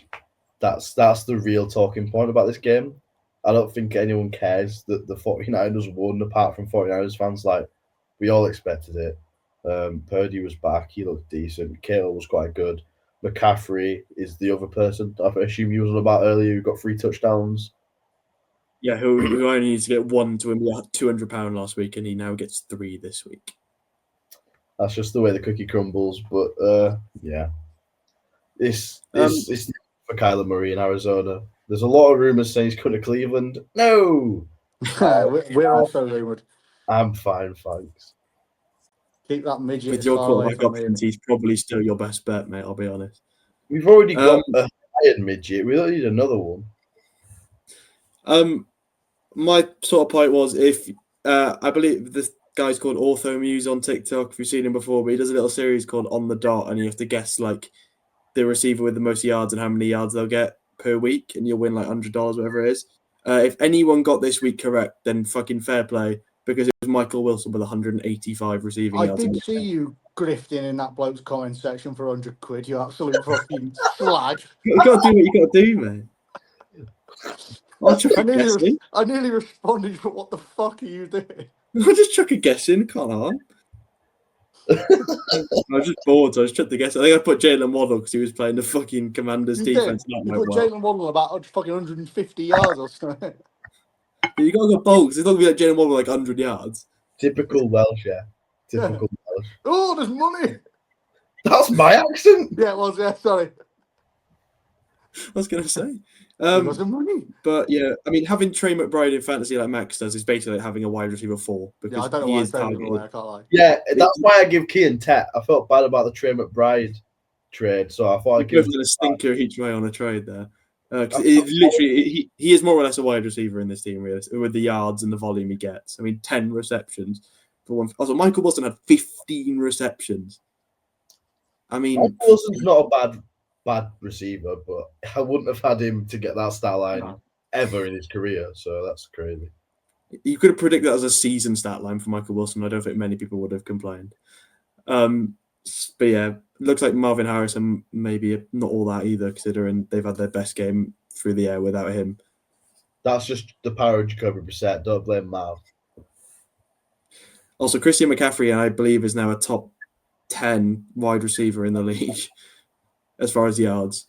that's the real talking point about this game. I don't think anyone cares that the 49ers won, apart from 49ers fans. Like, we all expected it. Purdy was back. He looked decent. Kittle was quite good. McCaffrey is the other person I assume you was on about earlier who got 3 touchdowns. Yeah, who only needs to get 1 to win £200 last week, and he now gets 3 this week. That's just the way the cookie crumbles. But, yeah. It's for Kyler Murray in Arizona. There's a lot of rumors saying he's coming to Cleveland. No! we're also rumored. I'm fine, thanks. Keep that midget. With your quarterback options, he's probably still your best bet, mate. I'll be honest. We've already got a high midget. We don't need another one. My sort of point was if I believe this guy's called OrthoMuse on TikTok. If you've seen him before, but he does a little series called On the Dot, and you have to guess like the receiver with the most yards and how many yards they'll get per week, and you'll win like $100, whatever it is. If anyone got this week correct, then fucking fair play, because it was Michael Wilson with 185 receiving yards. I did see you grifting in that bloke's comment section for £100, you absolute fucking slag. You got to do what you got to do, man. I nearly responded, but what the fuck are you doing? I'll just chuck a guess in, can't harm. I was just bored, so I just tried to guess. I think I put Jalen Waddle because he was playing the fucking Commanders defense. You put Jalen Waddle about fucking 150 yards or something. You got to go bulks. It's not going to be like Jalen Waddle like 100 yards. Typical Welsh, yeah. Typical Welsh. Oh, there's money. That's my accent. Yeah, it was. Yeah, sorry. I was going to say. There was some money. But yeah, I mean, having Trey McBride in fantasy like Max does is basically like having a wide receiver 4 because Yeah, I don't know he why is I said it targeted. away. I can't lie. Yeah, that's why I give Kean Tet. I felt bad about the Trey McBride trade, so I thought I'd give Both done a stinker each way on a trade there. Literally, he is more or less a wide receiver in this team, really, with the yards and the volume he gets. I mean, 10 receptions for one. Also, Michael Wilson had 15 receptions. I mean, Michael Wilson's not a bad receiver, but I wouldn't have had him to get that stat line ever in his career. So that's crazy. You could have predicted that as a season stat line for Michael Wilson. I don't think many people would have complained. But yeah, looks like Marvin Harrison maybe not all that either, considering they've had their best game through the air without him. That's just the power of Jacoby Brissett. Don't blame Marv. Also, Christian McCaffrey, I believe, is now a top 10 wide receiver in the league as far as yards,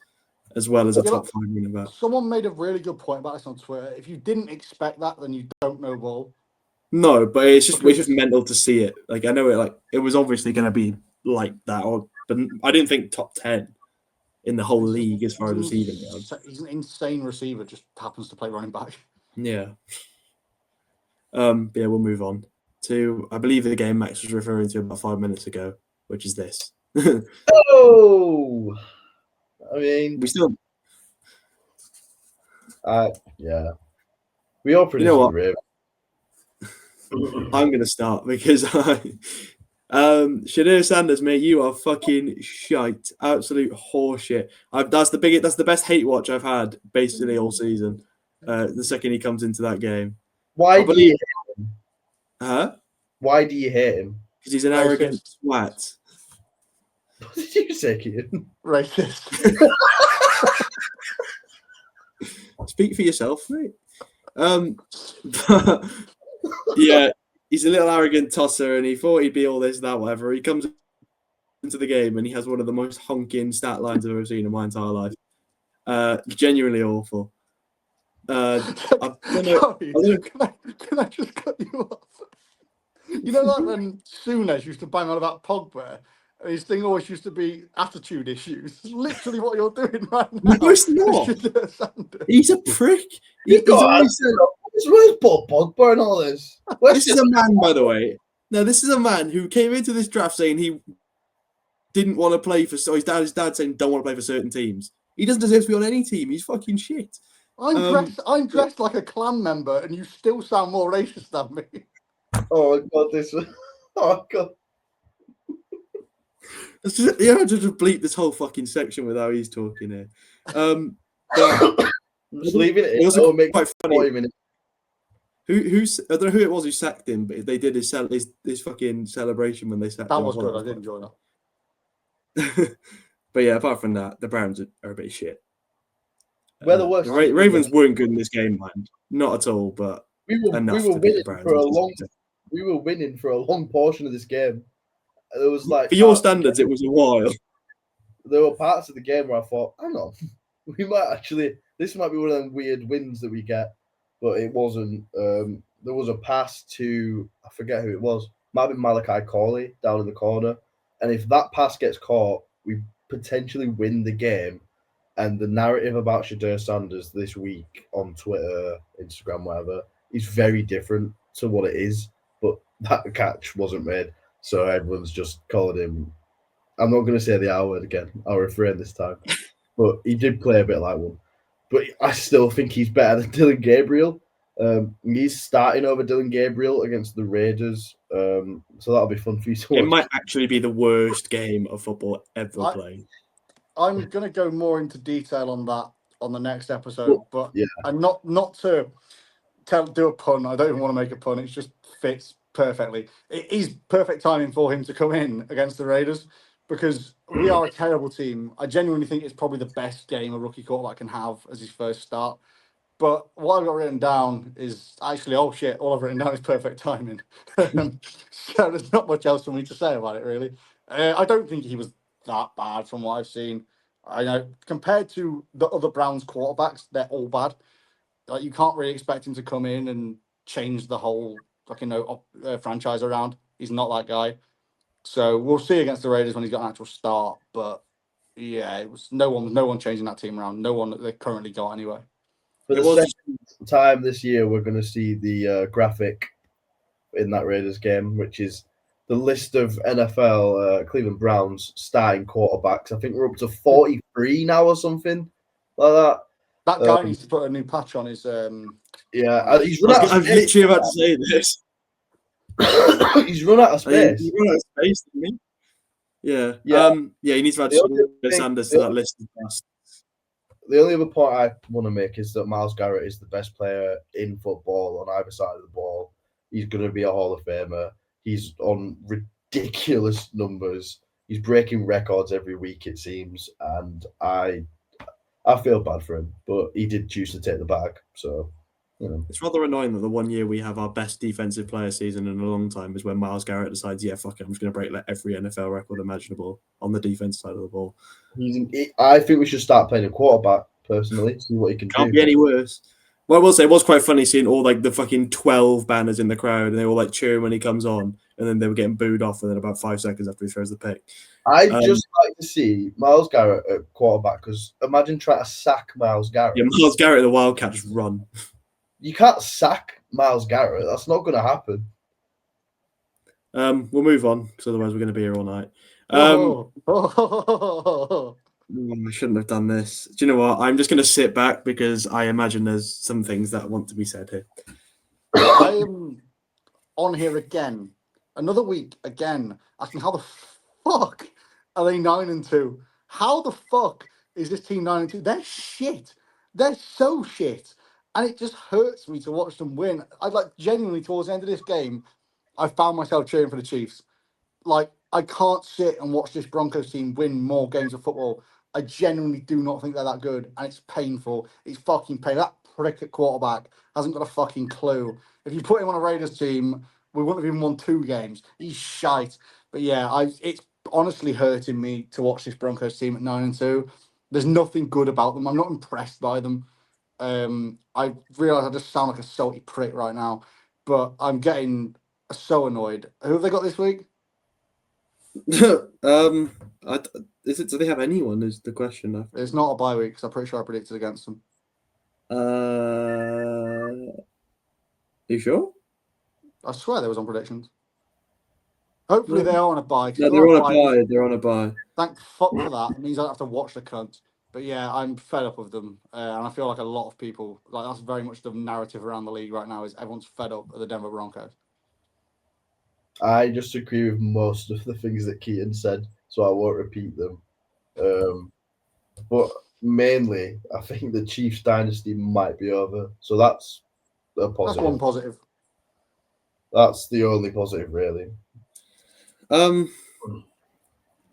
as well as a top 5 running back. Someone made a really good point about this on Twitter. If you didn't expect that, then you don't know ball. No, but it's just mental to see it. Like, I know it was obviously going to be like that, but I didn't think top 10 in the whole league as far as receiving yards. He's an insane receiver, just happens to play running back. Yeah. Yeah, we'll move on to, I believe, the game Max was referring to about 5 minutes ago, which is this. Oh, I mean, we still. Yeah, we all predicted the Ravens. I'm going to start because Shadir Sanders, mate, you are fucking shite, absolute horseshit. That's the best hate watch I've had basically all season. The second he comes into that game, why do you hate him? Huh? Why do you hate him? Because he's an arrogant twat. What did you say, Keaton? Racist. Speak for yourself, mate. Yeah, he's a little arrogant tosser, and he thought he'd be all this, that, whatever. He comes into the game, and he has one of the most honking stat lines I've ever seen in my entire life. Genuinely awful. Can I just cut you off? You know, like when Souness used to bang on about Pogba, and his thing always used to be attitude issues. It's literally what you're doing right now. No, it's not. He's a prick. He's always said, where's Paul Pogba and all this? This is a man, by the way. No, this is a man who came into this draft saying he didn't want to play for. So his dad saying don't want to play for certain teams. He doesn't deserve to be on any team. He's fucking shit. I'm dressed like a clan member, and you still sound more racist than me. Oh God, this. Oh God. Just bleep this whole fucking section with how he's talking here. I'm just leaving it. It will make quite funny. 40 minutes. I don't know who it was who sacked him, but they did his fucking celebration when they sacked him. That was good. I did enjoy that. But yeah, apart from that, the Browns are a bit shit. We're the worst. Ravens weren't good in this game, man. Not at all, but we were winning for a long portion of this game. There was like, for your standards, it was a while. There were parts of the game where I thought, hang on, we might actually. This might be one of them weird wins that we get, but it wasn't. There was a pass to, I forget who it was. Might have been Malachi Corley down in the corner, and if that pass gets caught, we potentially win the game. And the narrative about Shadir Sanders this week on Twitter, Instagram, whatever, is very different to what it is. But that catch wasn't made, so everyone's just calling him. I'm not going to say the R word again. I'll refrain this time. But he did play a bit like one. But I still think he's better than Dylan Gabriel. He's starting over Dylan Gabriel against the Raiders. So that'll be fun for you to watch. It might actually be the worst game of football ever played. I'm going to go more into detail on that on the next episode, but yeah. I'm not to do a pun. I don't even want to make a pun. It just fits perfectly. It is perfect timing for him to come in against the Raiders because we are a terrible team. I genuinely think it's probably the best game a rookie quarterback can have as his first start. But what I've got written down is actually, all I've written down is perfect timing. So there's not much else for me to say about it, really. I don't think he was that bad from what I've seen. I know compared to the other Browns quarterbacks, they're all bad. Like, you can't really expect him to come in and change the whole franchise around. He's not that guy. So we'll see against the Raiders when he's got an actual start. But yeah, it was no one changing that team around. No one that they currently got anyway. For the second time this year, we're going to see the graphic in that Raiders game, which is the list of NFL Cleveland Browns starting quarterbacks. I think we're up to 43 now or something like that. That guy needs to put a new patch on his. Yeah, he's run out of space. I was literally about to say this. He's run out of space. He's run out of space, didn't he? Yeah. Yeah. He needs to add Sanders to that list. The only other point I want to make is that Myles Garrett is the best player in football on either side of the ball. He's going to be a Hall of Famer. He's on ridiculous numbers. He's breaking records every week, it seems, and I feel bad for him, but he did choose to take the bag, so you know. It's rather annoying that the 1 year we have our best defensive player season in a long time is when Myles Garrett decides, yeah, fuck it, I'm just going to break every NFL record imaginable on the defense side of the ball. I think we should start playing a quarterback, personally, see what he can do. Can't be any worse. Well, I will say it was quite funny seeing all like the fucking 12 banners in the crowd, and they were like cheering when he comes on, and then they were getting booed off within about 5 seconds after he throws the pick. I'd just like to see Myles Garrett at quarterback, because imagine trying to sack Myles Garrett. Yeah, Myles Garrett, the Wildcat, just run. You can't sack Myles Garrett. That's not going to happen. We'll move on, because otherwise we're going to be here all night. I shouldn't have done this. Do you know what? I'm just going to sit back because I imagine there's some things that want to be said here. I am on here again. Another week again. Asking how the fuck are they 9-2? How the fuck is this team 9-2? They're shit. They're so shit. And it just hurts me to watch them win. I'd like genuinely towards the end of this game, I found myself cheering for the Chiefs. Like, I can't sit and watch this Broncos team win more games of football. I genuinely do not think they're that good, and it's painful. It's fucking painful. That prick at quarterback hasn't got a fucking clue. If you put him on a Raiders team, we wouldn't have even won 2 games. He's shite. But yeah, it's honestly hurting me to watch this Broncos team at 9-2. There's nothing good about them. I'm not impressed by them. I realise I just sound like a salty prick right now, but I'm getting so annoyed. Who have they got this week? Do they have anyone? Is the question. It's not a bye week because I'm pretty sure I predicted against them. Are you sure? I swear there was on predictions. Hopefully they are on a bye. No, they're on a bye. They're on a bye. Thank fuck for that. It means I don't have to watch the cunt. But yeah, I'm fed up with them, and I feel like a lot of people, like, that's very much the narrative around the league right now, is everyone's fed up of the Denver Broncos. I just agree with most of the things that Keaton said, so I won't repeat them. But mainly, I think the Chiefs dynasty might be over. So that's a positive. That's one positive. That's the only positive, really.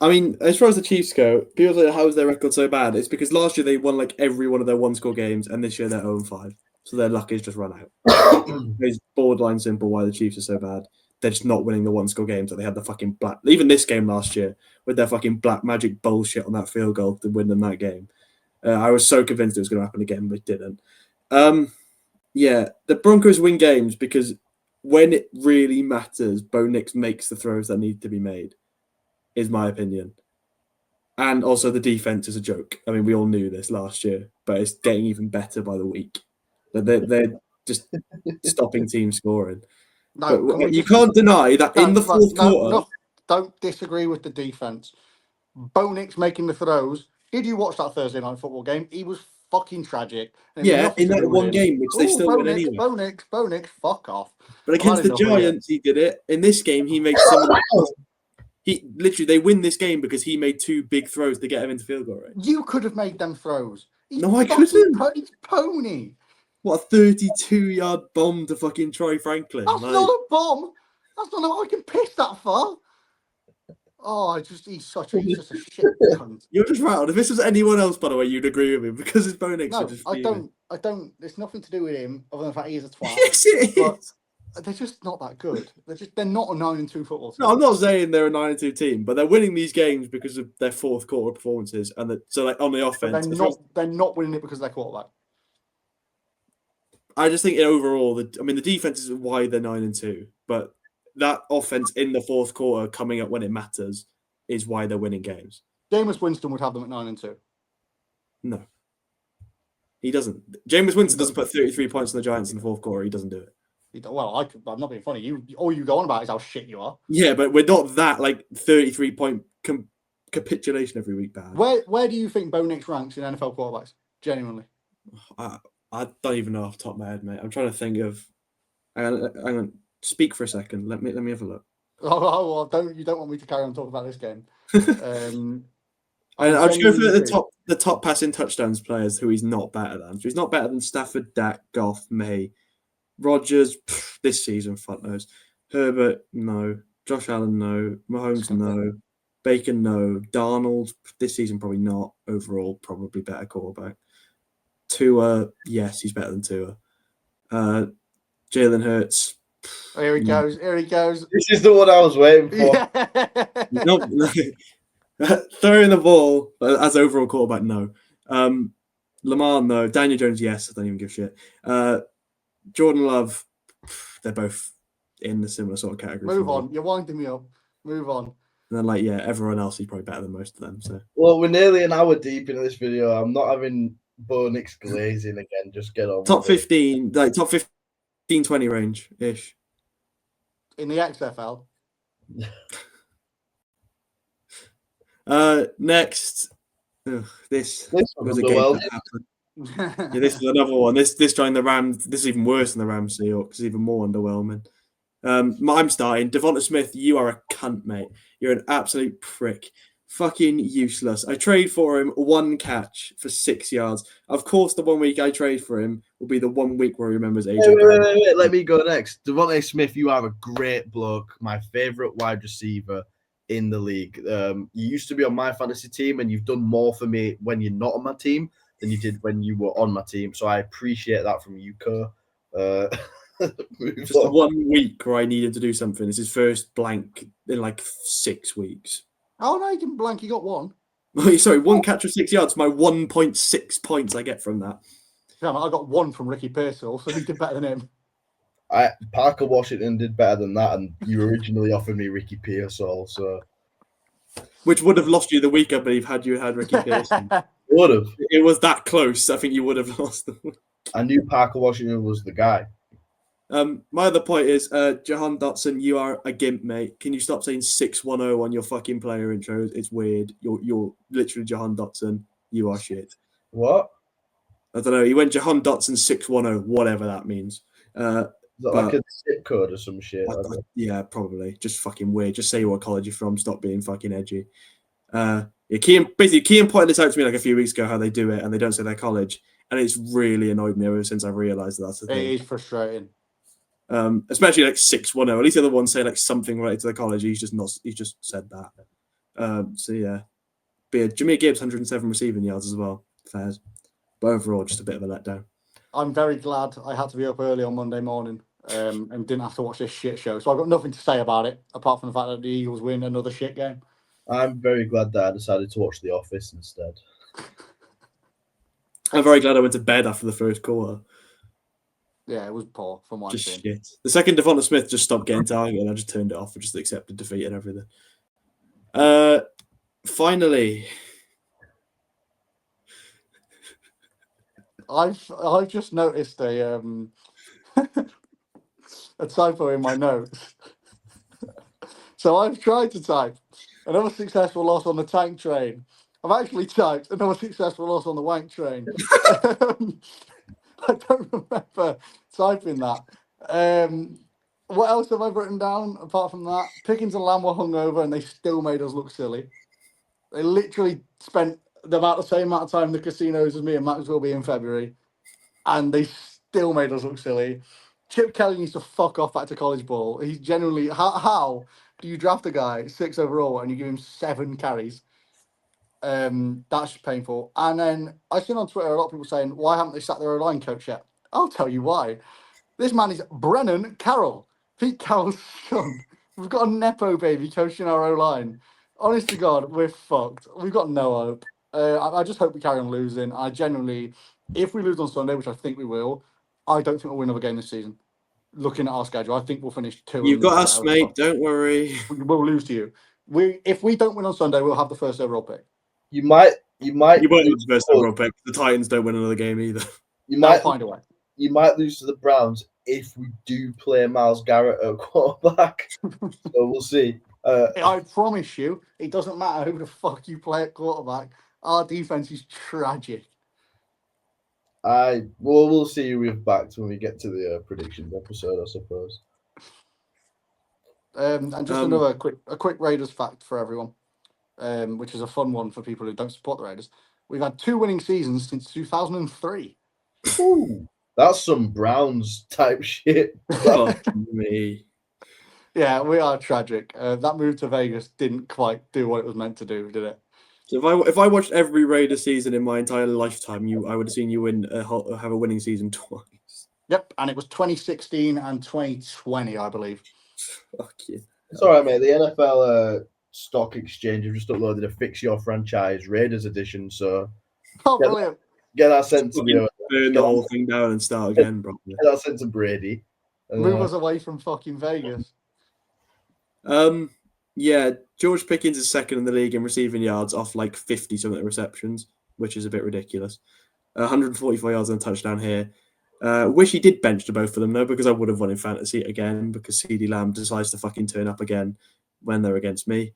I mean, as far as the Chiefs go, people say, how is their record so bad? It's because last year they won like every one of their one-score games, and this year they're 0-5. So their luck is just run out. It's borderline simple why the Chiefs are so bad. They're just not winning the one-score games that they had the fucking black. Even this game last year, with their fucking black magic bullshit on that field goal to win them that game. I was so convinced it was going to happen again, but it didn't. Yeah, the Broncos win games because when it really matters, Bo Nix makes the throws that need to be made, is my opinion. And also the defense is a joke. I mean, we all knew this last year, but it's getting even better by the week. They're just stopping teams scoring. No, but you can't deny that in the fourth quarter. No, don't disagree with the defense. Bo Nix making the throws. Did you watch that Thursday night football game? He was fucking tragic. Yeah, in that one game, which they still win anyway. Bo Nix, fuck off. But against the Giants, he did it. In this game, he makes some of the... they win this game because he made 2 big throws to get him into field goal range. You could have made them throws. No, I couldn't. He's pony. What, a 32-yard bomb to fucking Troy Franklin? That's not a bomb. That's not how I can piss that far. Oh, he's just a shit cunt. You're just rattled. If this was anyone else, by the way, you'd agree with me because it's Bo Nix. No, I don't. There's nothing to do with him other than the fact he is a twat. Yes, it is. But they're just not that good. They're not a 9-2 football team. No, I'm not saying they're a 9-2 team, but they're winning these games because of their fourth quarter performances, and so like on the offense, they're not winning it because of their quarterback. I just think overall, the defense is why they're 9-2, but that offense in the fourth quarter coming up when it matters is why they're winning games. Jameis Winston would have them at 9-2. No, he doesn't. Jameis Winston doesn't put 33 points on the Giants in the fourth quarter. He doesn't do it. Well, I'm not being funny. All you go on about is how shit you are. Yeah, but we're not that 33-point capitulation every week bad. Where do you think Bo Nix ranks in NFL quarterbacks? Genuinely, I don't even know off the top of my head, mate. I'm trying to think of. I'm gonna speak for a second. Let me have a look. Oh, well, you don't want me to carry on talking about this game. I'll just go for the top passing touchdowns players who he's not better than. So he's not better than Stafford, Dak, Goff, May, Rodgers. This season, fuck knows. Herbert, no. Josh Allen, no. Mahomes, no. Bacon, no. Darnold, this season probably not. Overall, probably better quarterback. Tua, yes, he's better than Tua. Jalen Hurts. Oh, here he goes. Here he goes. This is the one I was waiting for. Throwing the ball as overall quarterback, no. Lamar, no. Daniel Jones, yes. I don't even give a shit. Jordan Love, they're both in the similar sort of category. Move on. You're winding me up. Move on. And then, everyone else is probably better than most of them. So, well, we're nearly an hour deep into this video. I'm not having Bo Nix glazing again. Just get on. Top 15, top 15, 20 range ish. In the XFL. Next, this was a game that happened. This is another one. This joined the Rams. This is even worse than the Rams Seahawks. It's even more underwhelming. I'm starting. Devonta Smith, you are a cunt, mate. You're an absolute prick. Fucking useless. I trade for him 1 catch for 6 yards. Of course, the 1 week I trade for him will be the 1 week where he remembers AJ. Wait. Let me go next. Devonta Smith, you are a great bloke. My favourite wide receiver in the league. You used to be on my fantasy team, and you've done more for me when you're not on my team than you did when you were on my team. So I appreciate that from you, Kerr. Just 1 week where I needed to do something. It's his first blank in 6 weeks. Oh, no, he didn't blank. He got 1. Sorry, 1 catch for 6 yards. My 1.6 points I get from that. Yeah, I got 1 from Ricky Pearsall, so he did better than him. Parker Washington did better than that, and you originally offered me Ricky Pearsall, so which would have lost you the week, I believe, had you had Ricky Pearson. Would have. It was that close. I think you would have lost them. I knew Parker Washington was the guy. My other point is, Jahan Dotson, you are a gimp, mate. Can you stop saying 610 on your fucking player intros? It's weird. You're literally Jahan Dotson. You are shit. What? I don't know. He went Jahan Dotson 610, whatever that means. Is that like a zip code or some shit? Yeah, probably. Just fucking weird. Just say what college you're from. Stop being fucking edgy. Kean pointed this out to me a few weeks ago how they do it and they don't say their college, and it's really annoyed me ever since I realised that's the thing. It is frustrating. Especially 610. At least the other ones say something related to the college. He's just said that. So yeah, but Jahmyr Gibbs 107 receiving yards as well. Fairs, but overall just a bit of a letdown. I'm very glad I had to be up early on Monday morning and didn't have to watch this shit show. So I've got nothing to say about it apart from the fact that the Eagles win another shit game. I'm very glad that I decided to watch The Office instead. I'm very glad I went to bed after the first quarter. Yeah, it was poor from what I've seen. Shit. The second Devonta Smith just stopped getting targeted, and I just turned it off and just accepted defeat and everything. Finally, I've just noticed a a typo in my notes. So I've tried to type another successful loss on the tank train. I've actually typed another successful loss on the wank train. I don't remember typing that. What else have I written down apart from that? Pickens and Lamb were hungover and they still made us look silly. They literally spent about the same amount of time in the casinos as me and Max will be in February, and they still made us look silly. Chip Kelly needs to fuck off back to college ball. He's generally how do you draft a guy 6 overall and you give him 7 carries? That's painful. And then I've seen on Twitter a lot of people saying, why haven't they sacked their O-line coach yet? I'll tell you why. This man is Brennan Carroll, Pete Carroll's son. We've got a Nepo baby coaching our O-line. Honest to God, we're fucked. We've got no hope. I just hope we carry on losing. I genuinely, if we lose on Sunday, which I think we will, I don't think we'll win another game this season. Looking at our schedule, I think we'll finish 2. You've got us, mate. Don't worry. We'll lose to you. If we don't win on Sunday, we'll have the first overall pick. You might You won't lose lose the first overall pick. The Titans don't win another game either. You They'll might find a way. You might lose to the Browns if we do play Myles Garrett at quarterback. So we'll see. I promise you, it doesn't matter who the fuck you play at quarterback. Our defense is tragic. We'll see you with backs when we get to the predictions episode, I suppose. And just another quick Raiders fact for everyone, which is a fun one for people who don't support the Raiders. We've had 2 winning seasons since 2003. Ooh, that's some Browns type shit. Fuck me. Yeah, we are tragic. That move to Vegas didn't quite do what it was meant to do, did it? So if I watched every Raiders season in my entire lifetime, I would have seen you have a winning season twice. Yep, and it was 2016 and 2020, I believe. Fuck you. It's all right, mate. The NFL Stock Exchange have just uploaded a Fix Your Franchise Raiders edition, so Oh, brilliant. get that sent to me. Burn the whole thing down and start again, probably. Get that sent to Brady. Move us away from fucking Vegas. Yeah, George Pickens is second in the league in receiving yards off like 50-something receptions, which is a bit ridiculous. 144 yards and a touchdown here. Wish he did bench to both of them, though, because I would have won in fantasy again, because CeeDee Lamb decides to fucking turn up again when they're against me.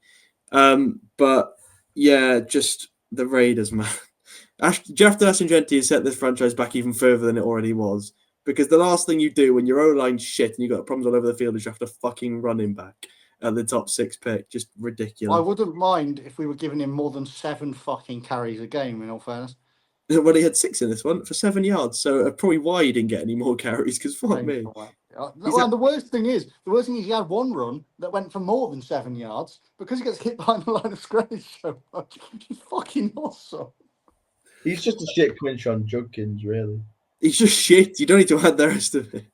But yeah, just the Raiders, man. Jeff Dasingenti has set this franchise back even further than it already was, because the last thing you do when your O-line's shit and you've got problems all over the field is draft a fucking running back at the top 6 pick. Just ridiculous. I wouldn't mind if we were giving him more than 7 fucking carries a game, in all fairness. Well, he had 6 in this one for 7 yards, so probably why he didn't get any more carries, because fuck me. Well, the worst thing is he had one run that went for more than 7 yards because he gets hit behind the line of scrimmage so much. He's fucking awesome. He's just a shit Quinshon Judkins, really. He's just shit. You don't need to add the rest of it.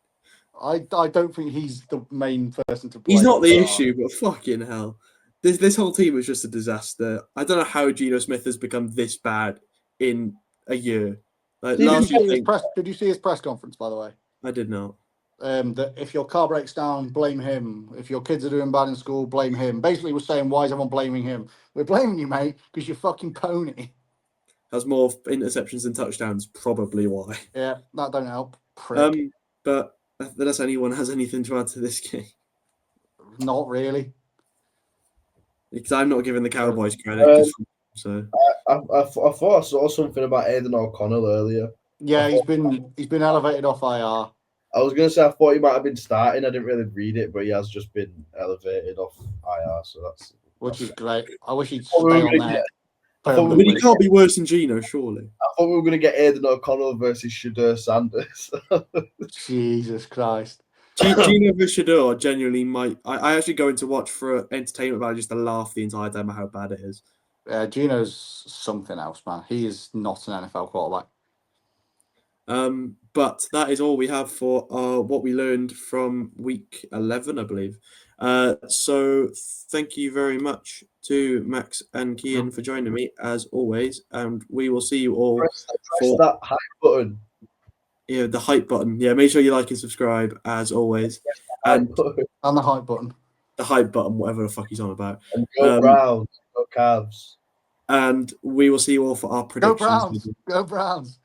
I don't think he's the main person to play. He's not the issue, but fucking hell. This whole team was just a disaster. I don't know how Geno Smith has become this bad in a year. Did you see his press conference, by the way? I did not. That if your car breaks down, blame him. If your kids are doing bad in school, blame him. Basically, we're saying, why is everyone blaming him? We're blaming you, mate, because you're fucking pony. Has more interceptions than touchdowns, probably why. Yeah, that don't help. Prick. But unless anyone has anything to add to this game. Not really. Because I'm not giving the Cowboys credit. So I thought I saw something about Aidan O'Connell earlier. Yeah, he's been elevated off IR. I was gonna say I thought he might have been starting. I didn't really read it, but he has just been elevated off IR, so which is great. I wish he'd stay on there. But he can't be worse than Geno, surely. I thought we were gonna get Aidan O'Connell versus Shadur Sanders. Jesus Christ. Geno versus Shadur genuinely might. I actually go in to watch for entertainment value just to laugh the entire time at how bad it is. Geno's something else, man. He is not an NFL quarterback. But that is all we have for what we learned from week 11, I believe. So thank you very much to Max and Kian for joining me, as always. And we will see you all. Press that hype button. Yeah, the hype button. Yeah, make sure you like and subscribe, as always. And the hype button. The hype button, whatever the fuck he's on about. And go Browns, go Cavs. And we will see you all for our predictions. Go Browns. Go Browns.